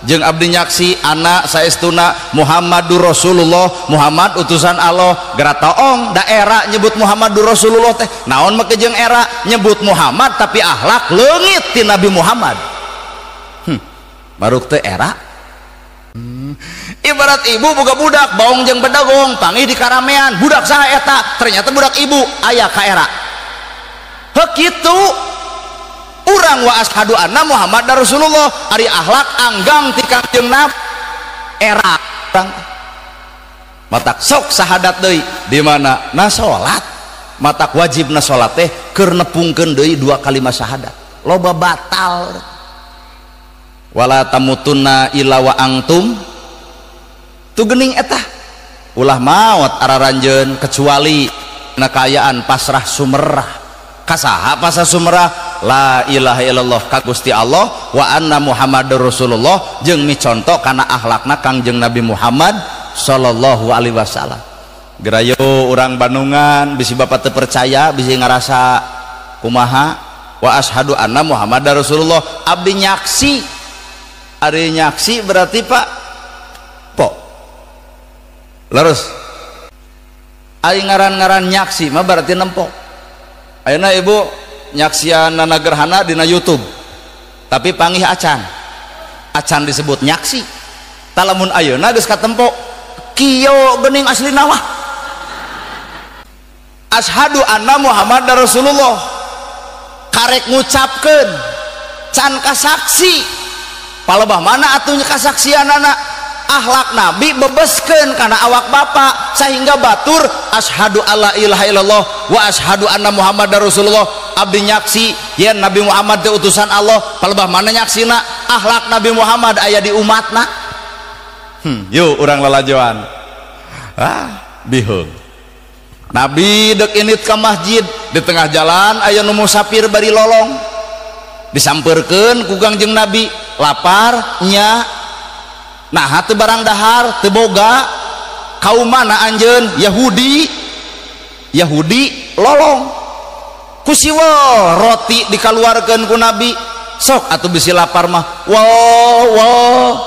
jeung abdi nyaksi anak saestuna Muhammadur Rasulullah, Muhammad utusan Allah. Gara taong daerah nyebut Muhammadur Rasulullah teh naon make jeung era nyebut Muhammad tapi akhlak leungit ti Nabi Muhammad. Maruk teh era. Ibarat ibu boga budak baong jeung bedagong panggih di karamean, budak saha eta? Ternyata budak ibu aya ka era. Heuh kitu urang wa ashadu anna Muhammad Rasulullah ari akhlak anggang ti Kangjeng Nabi era urang matak sok sahadat deui di mana? Na salat. Matak wajibna salat teh keur nepungkeun deui dua kalimat syahadat, loba batal. Wala tamutunna illa wa antum tu geuning eta ulah maot araranjeun kecuali nakayaan pasrah sumerah. Kasaha pasrah sumerah? La ilaha illallah ka Gusti Allah wa anna Muhammadur Rasulullah jeung miconto kana akhlakna Kangjeng Nabi Muhammad sallallahu alaihi wasallam. Gerayo urang Bandungan bisi bapak teu percaya, bisi ngarasa kumaha? Wa ashadu anna Muhammadar Rasulullah. Abdi nyaksi, ari nyaksi berarti Pak po leres ari ngaran-ngaran nyaksi mah berarti nempok. Ayeuna ibu nyaksian nana gerhana dina YouTube tapi panggih acan disebut nyaksi. Talamun ayeuna geus katempo kieu geuning aslina mah ashadu anna Muhammadar Rasulullah karek ngucapkeun can kasaksi palebah mana atuh kasaksianana akhlak Nabi bebeskeun kana awak bapak sehingga batur ashadu alla ilaha illallah wa ashadu anna Muhammadar Rasulullah. Abdi nyaksi yen Nabi Muhammad teh utusan Allah, palebah mana nyaksina akhlak Nabi Muhammad aya di umatna. Yuk urang lalajoan bihung Nabi dek init ka masjid di tengah jalan aya nu musafir bari lolong disampeurkeun ku Kangjeng Nabi lapar nya. Nah teu barang dahar teu boga kaum mana anjeun? Yahudi lolong kusiwa roti dikaluarkeun ku Nabi sok atuh bisi lapar mah wow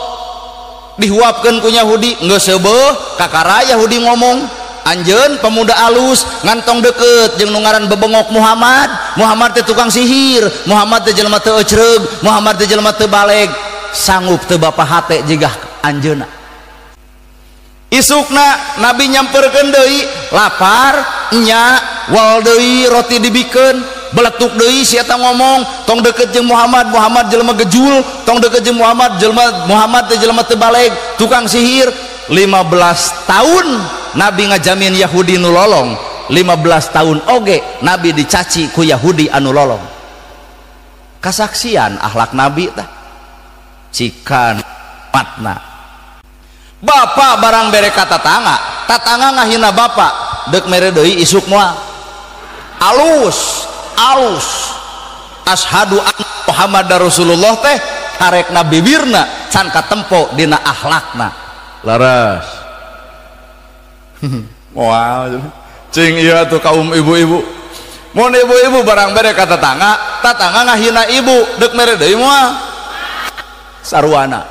dihuapkeun ku Yahudi geus seubeuh kakara Yahudi ngomong anjeun pemuda alus ngantong deket jeung nu ngaran bebengok Muhammad teh tukang sihir, Muhammad teh jelema teu ecreug, Muhammad teh jelema teu baleg, sanggup teu bapa hate jigah anjeunna. Isukna Nabi nyamperkeun deui lapar nya wal deui roti dibikeun beletuk deui si eta ngomong tong deket jeung Muhammad jelema gejul, tong deket jeung Muhammad teh jelema teu baleg tukang sihir. 15 tahun Nabi ngajamin Yahudi nu lolong, 15 tahun oge Nabi dicaci ku Yahudi anu lolong. Kasaksian akhlak Nabi tah cikan matna bapak barang bere ka tatangga ngahina bapak dek mere deui isuk moal alus ashadu anna Muhammadar Rasulullah teh karekna bibirna can katempo dina akhlakna laras. Wow cing iya tuh kaum ibu-ibu mun ibu-ibu barang bere ka tatangga ngahina ibu dek mere deui moal sarwana.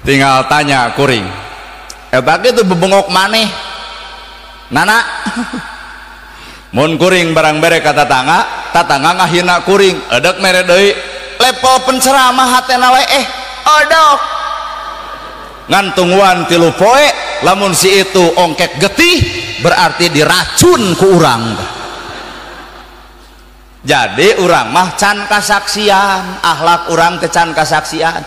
Tinggal tanya kuring eta kitu bebengok maneh nana mun kuring barang bere ka tatangga ngahina kuring edek mere deui level penceramah hatena we odok ngantunguan 3 poe lamun si itu ongkek getih berarti diracun ku urang. Jadi urang mah can kasaksian akhlak urang teh can kasaksian.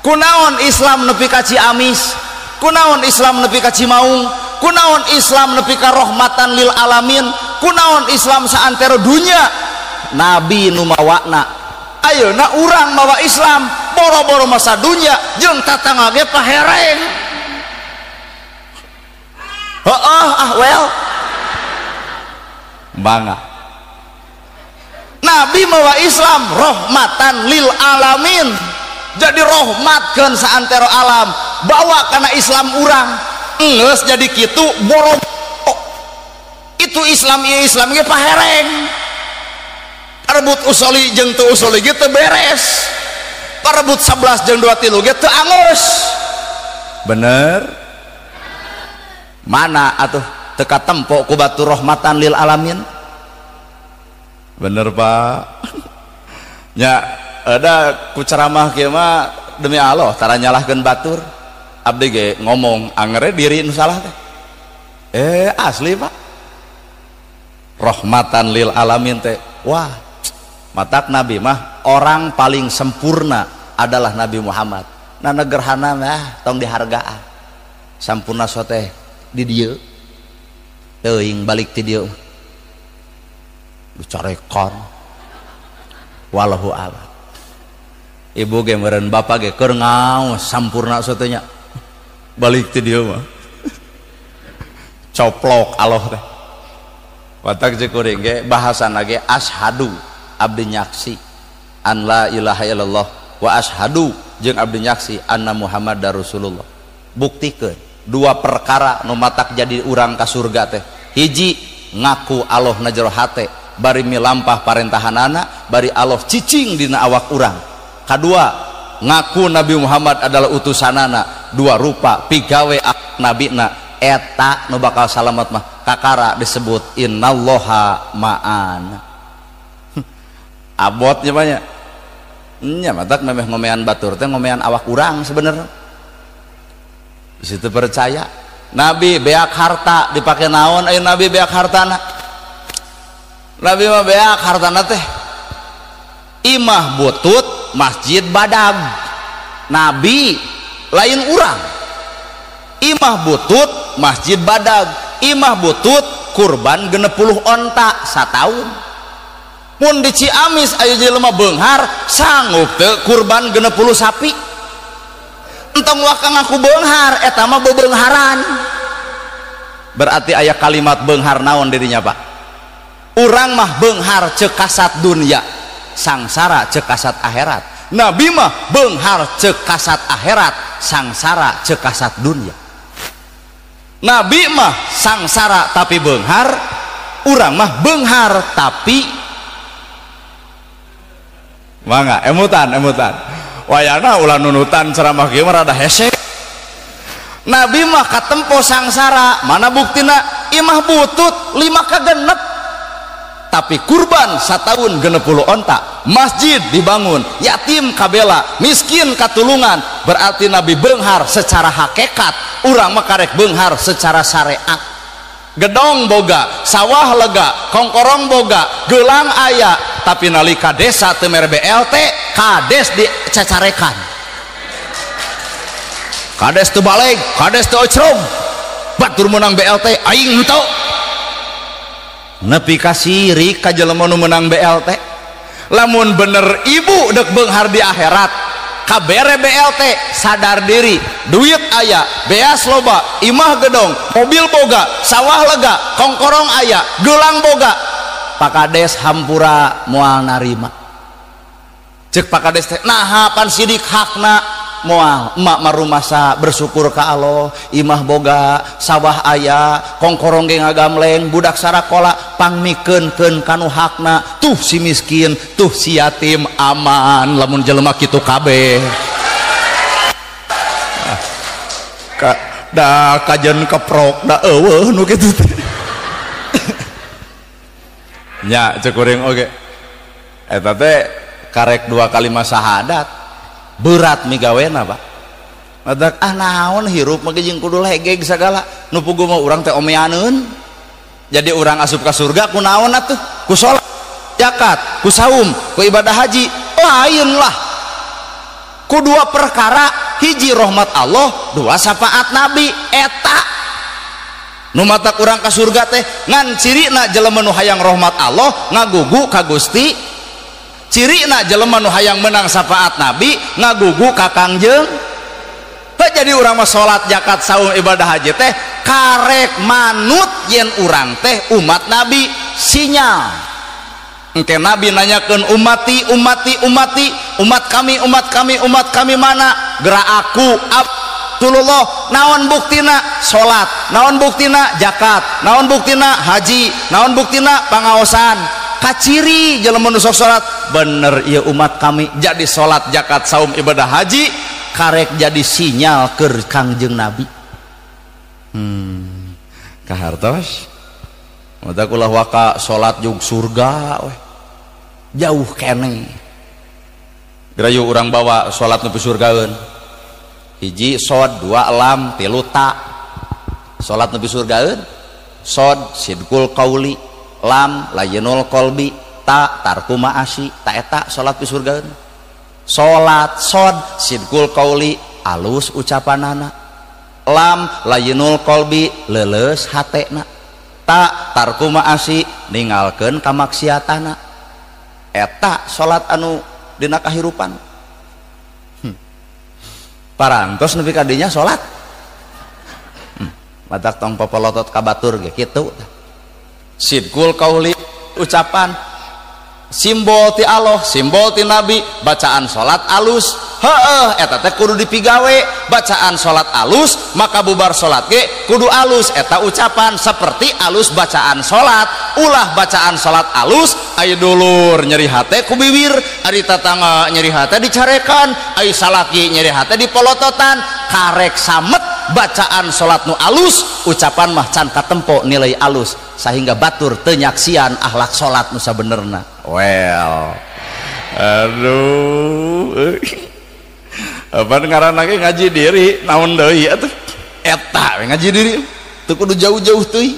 Kunaon Islam nepi ka Ciamis, kunaon Islam nepi ka Cimaung, kunaon Islam nepi ka rahmatan lil alamin, kunaon Islam saantero dunya Nabi nu mawakna. Ayeuna urang mawa Islam boro-boro masa dunia jeung tatangga ge pahereng. Well bangga Nabi mawa Islam rahmatan lil alamin, jadi rahmatkeun saantero alam, bawa kana Islam urang geus jadi kitu boro itu Islam ieu Islam ge pahereng, parebut usoli jeung teu usoli ge teu beres, parebut 11 jeung 23 ge teu angus. Bener mana atuh teka tempo ku batu rahmatan lil alamin. Bener Pak nya ada ku ceramah kieu mah demi Allah tara nyalahkeun batur, abdi ge ngomong angere diri nu salah teh. Asli Pak rahmatan lil alamin teh, wah matak Nabi mah orang paling sempurna adalah Nabi Muhammad. Nah gerhana mah tong dihargaan sampurna soteh di dieu teuing balik ti dieu dicarekan wallahu a'lam. Ibu ge meureun bapa ge keur ngaos sampurna sotenya balik ti dieu mah coplok Allah teh. Watak cek kuring ge bahasana ge ashadu abdi nyaksi an la ilaha illallah wa ashadu jeung abdi nyaksi anna Muhammadar Rasulullah. Buktikeun dua perkara nu matak jadi urang ka surga teh, hiji ngaku Allah na jero hate bari milampah parentahanana, bari Allah cicing dina awak urang. Kadua ngaku Nabi Muhammad adalah utusanana, dua rupa pigawe nabina eta nu bakal salamet mah kakara disebut innallaha ma'an. Abot nya banyak nya matak memeh ngomean batur teh ngomean awak urang sebenarnya. Di situ percaya Nabi beak harta dipake naon aya Nabi beak hartana. Nabi mah beak hartana teh imah butut masjid badag. Nabi lain urang imah butut masjid badag, imah butut kurban 60 onta sataun. Mun di Ciamis aya jelema beunghar sanggup teu kurban 60 sapi. Entong wakang aku beunghar eta mah bebeungharan. Berarti aya kalimat beunghar naon dirinya Pak? Urang mah beunghar ceuk kasat dunya, sangsara ceuk kasat akhirat. Nabi mah beunghar ceuk kasat akhirat, sangsara ceuk kasat dunya. Nabi mah sangsara tapi beunghar, urang mah beunghar tapi mangga emutan. Wayana ulah nunutan ceramah kieu mah rada hese. Nabi mah katempo sangsara, mana buktina imah butut 5 kagenep tapi kurban sataun 60 onta, masjid dibangun, yatim kabela, miskin katulungan. Berarti Nabi beunghar secara hakikat, urang mah karek beunghar secara syariat. Gedong boga, sawah lega, kongkorong boga, gelang aya, tapi nalika desa teu mere BLT, kades dicacarekan. Kades teu balik, kades teu ocrong. Batur menang BLT aing henteu. Nepi ka sirik ka jelema nu menang BLT. Lamun bener ibu dek beunghar di akhirat, kabere BLT sadar diri, duit aya, beas loba, imah gedong, mobil boga, sawah lega, kongkorong aya, gelang boga. Pak Kades hampura moal narima. Cek Pak Kades teh naha pan sidik hakna moal emak marumasa bersyukur ka Allah, imah boga, sawah aya, kongkorong ge ngagamleng, budak sarakola pangmikeunkeun kanu hakna. Tuh si miskin, tuh si yatim aman lamun jelema kitu kabeh. Da kajen keprok da eueuh nu kitu teh. Nya cek urang oge. Eta teh karek 2 kalimat syahadat. Berat migawena Pak. Madak naon hirup mah jeung kudu legeg sagala. Nu puguh mah urang teh omeaneun. Jadi urang asup ka surga ku naon atuh? Ku salat, zakat, ku saum, ku ibadah haji. Lain lah. Ku 2 perkara, hiji rahmat Allah, 2 syafaat Nabi. Eta nu matak urang ka surga teh ngan cirina jelema nu hayang rahmat Allah ngagugu ka Gusti. cirina jelema nu hayang menang syafaat Nabi ngagugu ka Kangjeng. Jadi urang mah salat zakat saum ibadah haji teh karek manut yen urang teh umat Nabi sinyal. Engke Nabi nanyakeun umati umat kami mana? Gerak aku Abdullah. Naon buktina? Salat. Naon buktina? Zakat. Naon buktina? Haji. Naon buktina? Pangaosan. Kaciri jelema nu sok salat bener ieu umat kami jadi salat zakat saum ibadah haji karek jadi sinyal ke Kangjeng Nabi. Kahartos mata kulah waka salat jug surga weh jauh kene gerayu urang bawa salat nepi surgaeun hiji sod dua lam tilu ta salat nepi surgaeun sod sidqul qauli lam layenul qalbi ta tarku ma'asi ta eta salat nepi surgaeun salat sod sidqul qauli alus ucapanana lam layenul qalbi leuleus hatena ta tarku ma'asi ninggalkeun kamaksiatana eta salat anu dina kahirupan. Parantos nepi ka dinya salat matak tong popolotot ka batur ge kitu sidqul qauli ucapan simbol ti Allah simbol ti Nabi bacaan salat alus heueuh eta teh kudu dipigawe bacaan salat alus maka bubar salat ge kudu alus eta ucapan seperti alus bacaan salat ulah bacaan salat alus aya dulur nyeri hate ku bibir ari tatangga nyeri hate dicarekan aya salaki nyeri hate dipolototan karek samet bacaan salat nu alus ucapan mah can katempo nilai alus sehingga batur teu nyaksian akhlak salat nu sabenerna. Well aduh apa ngaranna ge ngaji diri naon deui atuh eta we ngaji diri teu kudu jauh-jauh teuing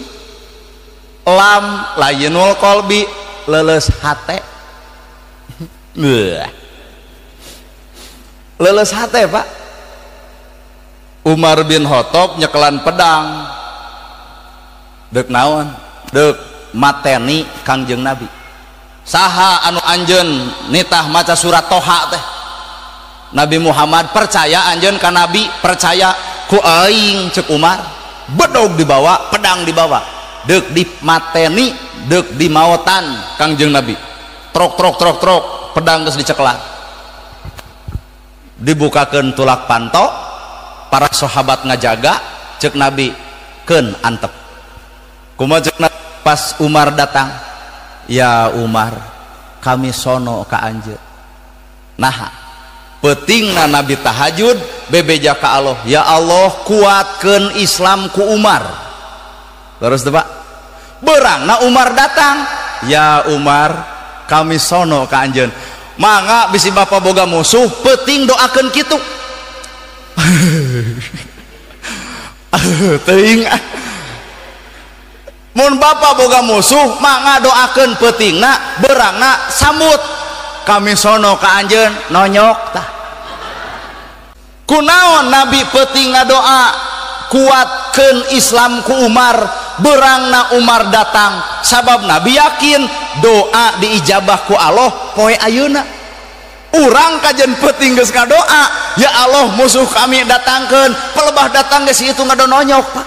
lam layenul qalbi leuleus hate leuleus hate Pak. Umar bin Khattab nyekelan pedang deuk naon deuk mateni Kangjeng Nabi. Saha anu anjeun nitah maca surat Toha teh Nabi Muhammad percaya anjeun ka Nabi percaya ku aing cek Umar bedog dibawa pedang dibawa deuk di mateni deuk di maotan Kangjeng Nabi trok pedang geus diceklan dibukakeun tulak panto para sahabat ngajaga cek Nabi keun antep kumaha cek Nabi pas Umar datang ya Umar kami sono ka anjeun nah pentingna Nabi tahajud bebeja ka Allah ya Allah kuatkeun Islam ku Umar terus teh Pak beurangna Umar datang ya Umar kami sono ka anjeun mangga bisi Bapak boga musuh penting doakeun kitu teuing mun Bapak boga musuh mangga doakeun peutingna beurangna sambut kami sono ka anjeun nonyok tah kunaon Nabi peuting ngadoa kuatkeun Islam ku Umar beurangna Umar datang sabab Nabi yakin doa diijabah ku Allah poe ayeuna urang kajen peuting geus ngadoa ya Allah musuh kami datangkeun pelebah datang geus itu ngado nonyok Pak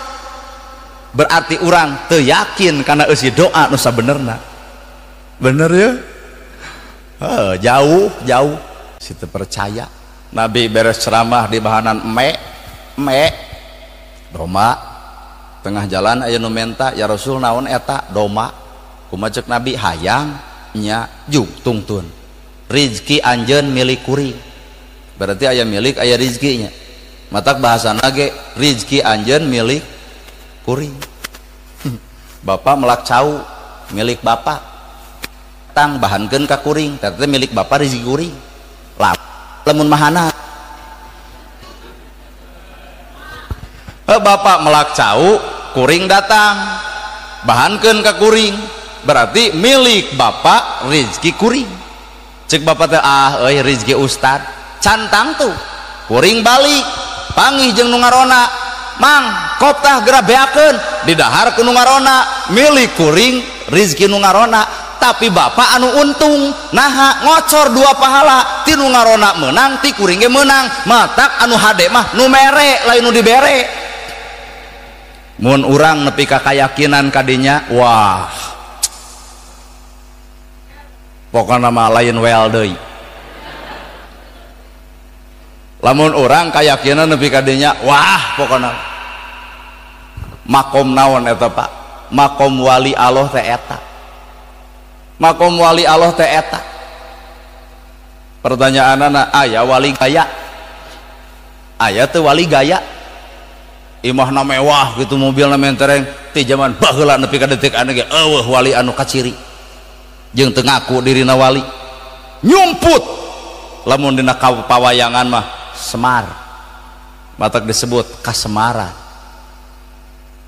berarti urang teu yakin kana eusi doa nu sabenerna bener ya jauh situ percaya Nabi beres ceramah di bahanan eme doma tengah jalan aya nu menta ya Rasul naon eta doma kumaha ceuk Nabi hayang nya juk tungtun rizki anjeun milik kuring berarti aya milik aya rizkinya matak bahasana ge rizki anjeun milik kuring Bapak melak cau milik Bapak tang bahankeun ka kuring teh milik Bapak rizki kuring lamun mahana Bapak melak cau kuring datang bahankeun ka kuring berarti milik Bapak rizki kuring cek Bapak teh euy rizki ustad cantang tuh kuring balik panggih jeung nu ngarona mang koptah geura beakeun di dahar ku nu ngarona milik kuring rizki nu ngarona tapi bapak anu untung nah ngocor 2 pahala ti nu ngarona menang ti kuring ge menang matak anu hade mah nu mere lain nu dibere mun urang nepi ka kayakinan kadinya wah pokokna mah lain well deui lamun orang kayakinan nepi kadinya wah pokokna makom naon eta Pak makom wali Allah teh eta makom wali Allah teh eta pertanyaanana aya wali gaya aya teu wali gaya imahna mewah gitu mobilna mentereng ti zaman baheula nepi ka detik anu ge eueuh wali anu kaciri jeung teu ngaku dirina wali nyumput lamun dina pawayangan mah Semar matak disebut kasemaran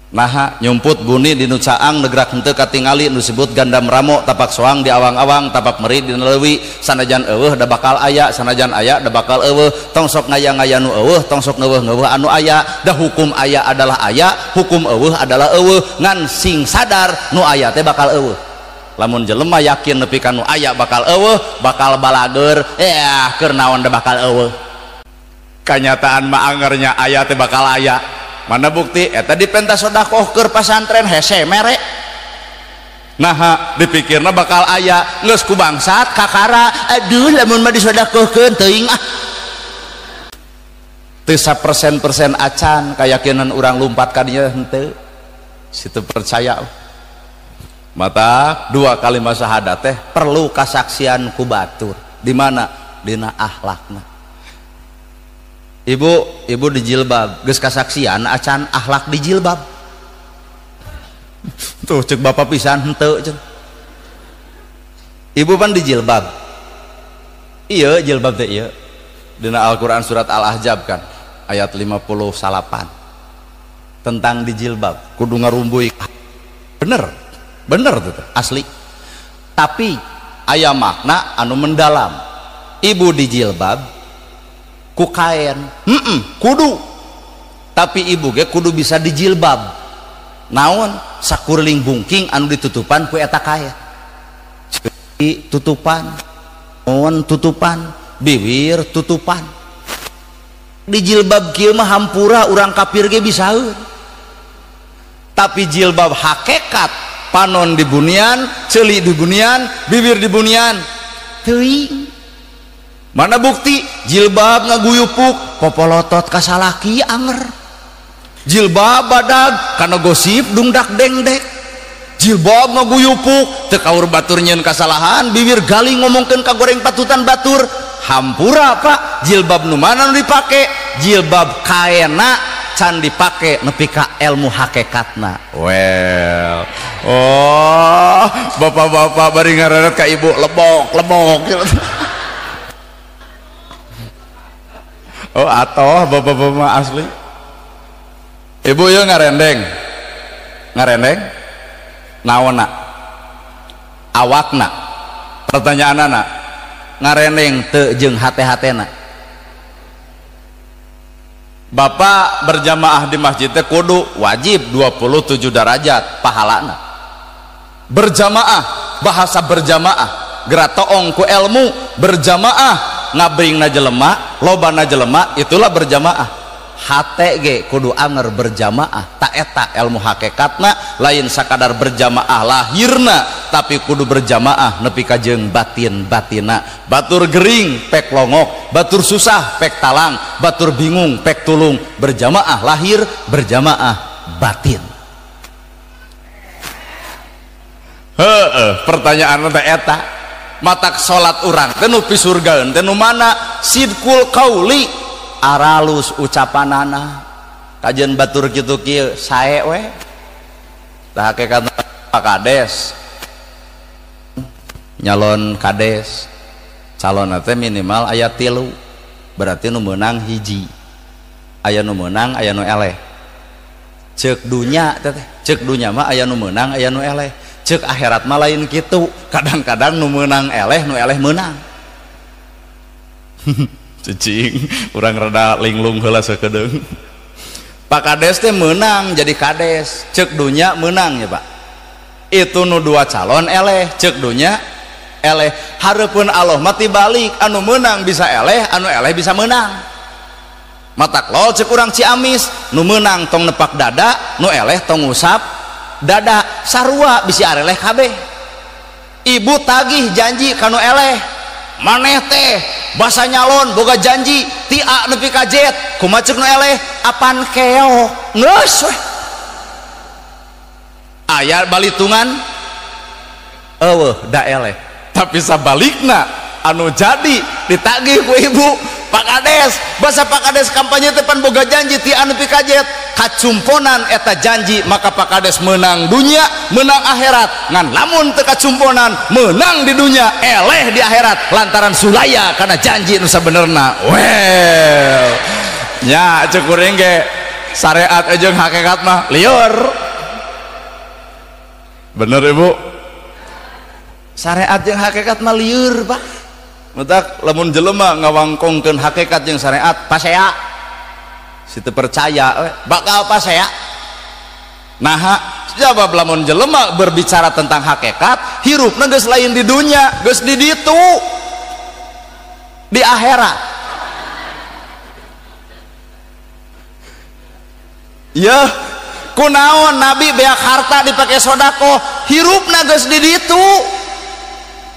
nah nyumput buni di nu caang negrak henteu katingali nu disebut gandam ramo tapak soang di awang-awang tapak meri di leuwi sanajan eueuh da bakal aya sanajan aya da bakal eueuh tong sok ngaya-ngaya nu eueuh tong sok ngeueuh anu aya da hukum aya adalah aya hukum eueuh adalah eueuh ngan sing sadar nu aya teh bakal eueuh lamun jelema yakin nepi ka nu aya bakal eueuh bakal balager keur naon da bakal eueuh kenyataan mah angernya aya teh bakal aya mana bukti eta dipenta sodakoh keur pasantren hese mere nah dipikirna bakal aya geus ku bangsat kakara aduh lamun mah disodakohkeun teuing teu sapersen acan kayakinan urang lumpat ka dinya henteu situ percaya mata 2 kalimat syahadat teh perlu kasaksian ku batur di mana dina akhlakna ibu di jilbab geus kasaksian acan akhlak di jilbab tuh cek bapak pisan henteu cek ibu pan di jilbab iya jilbab teh iya dina Al-Quran surat Al-Ahzab kan ayat 58 tentang di jilbab kudu ngarumbui bener tuh asli tapi aya makna anu mendalam ibu di jilbab ku kain kudu tapi ibu ge kudu bisa dijilbab naon sakurling bungking anu ditutupan ku eta kain tutupan naon tutupan bibir tutupan dijilbab kieu mah hampura urang kafir ge bisaeun tapi jilbab hakikat panon di bunian ceuli di bunian bibir di bunian teuing mana bukti jilbab ngaguyupuk popolotot kasalaki anger jilbab badag karena gosip dungdak dengdek jilbab ngaguyupuk teu kaur batur nyeun kasalahan bibir gali ngomongkeun ka goreng patutan batur hampura Pak jilbab nu mana nu dipake jilbab kaena can dipake nepi ka ilmu hakikatna well oh bapak-bapak bari ngarenet ka ibu lebok oh atoh bapak-bapak asli ibu yuk ngarendeng naona awakna pertanyaan anak ngarendeng teu jeung hate-hatena bapak berjamaah di masjid teh kudu wajib 27 derajat pahalana berjamaah bahasa berjamaah geura toong ku ilmu berjamaah ngabringna jelema lobana jelema itulah berjamaah hate ge kudu anger berjamaah ta eta ilmu hakikatna lain sakadar berjamaah lahirna tapi kudu berjamaah nepi ka jeung batin-batina batur gering pek longok batur susah pek talang batur bingung pek tulung berjamaah lahir berjamaah batin pertanyaan teh eta matak salat urang teh nu pisurgaeun teh nu mana sidqul qauli aralus ucapanana kajian batur kitu kieu sae we tah hakikatna Pak Kades nyalon kades calon teh minimal aya 3 berarti nu meunang hiji aya nu meunang aya nu eleh ceuk dunya teh ceuk dunya mah aya nu meunang aya nu eleh ceuk akhirat mah lain kitu kadang-kadang nu meunang eleh nu eleh meunang cicing urang rada linglung heula sakedeung Pak Kades teh meunang jadi kades ceuk dunya meunang ya Pak itu nu dua calon eleh cek dunya eleh hareupeun Allah mati balik anu menang bisa eleh anu eleh bisa menang matak lo cek urang Ciamis nu menang tong nepak dada nu eleh tong ngusap dada sarua bisa areleh kabeh ibu tagih janji kanu eleh maneh teh basa nyalon boga janji ti A nepi ka Z kumaha ceuk nu eleh apan keok geus we aya balitungan eueuh da eleh tapi sabalikna anu jadi ditagih ku ibu Pak Kades basa Pak Kades kampanye tepan boga janji ti anu nepi ka Z kacumponan eta janji maka Pak Kades menang dunia menang akhirat ngan lamun teu kacumponan menang di dunia eleh di akhirat lantaran sulaya karena janji nu sabenerna well nya ceuk urang ge syariat jeung hakikat mah lieur bener ibu syariat jeung hakikat mah lieur Pak mutak lamun jelema ngawangkongkeun hakikat jeung syariat pasea situ percaya bakal pasea nah jawab lamun jelema berbicara tentang hakikat hirupna geus lain di dunia geus di ditu di akhirat ya kunaon nabi beak harta dipake sodako hirupna geus di ditu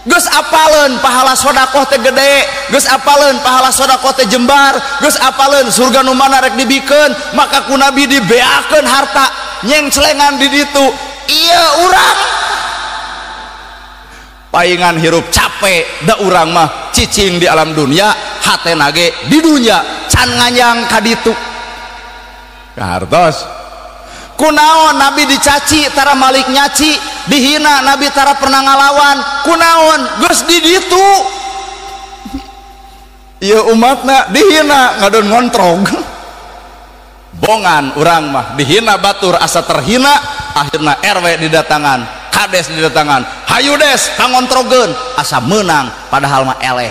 geus apaleun pahala sodakoh teh gede geus apaleun pahala sodakoh teh jembar geus apaleun surga nu mana rek dibikeun maka ku nabi dibeakeun harta nyengcelengan di ditu ieu urang paingan hirup capek da urang mah cicing di alam dunia hatena ge di dunia can nganyang ka ditu kahartos kunaon nabi dicaci tara malik nyaci dihina nabi tara pernah ngalawan kunaon geus di ditu ieu umatna dihina ngadon ngontrog bongan urang mah dihina batur asa terhina akhirna RW didatangan kades didatangan hayu des kangontrogeun asa menang padahal mah eleh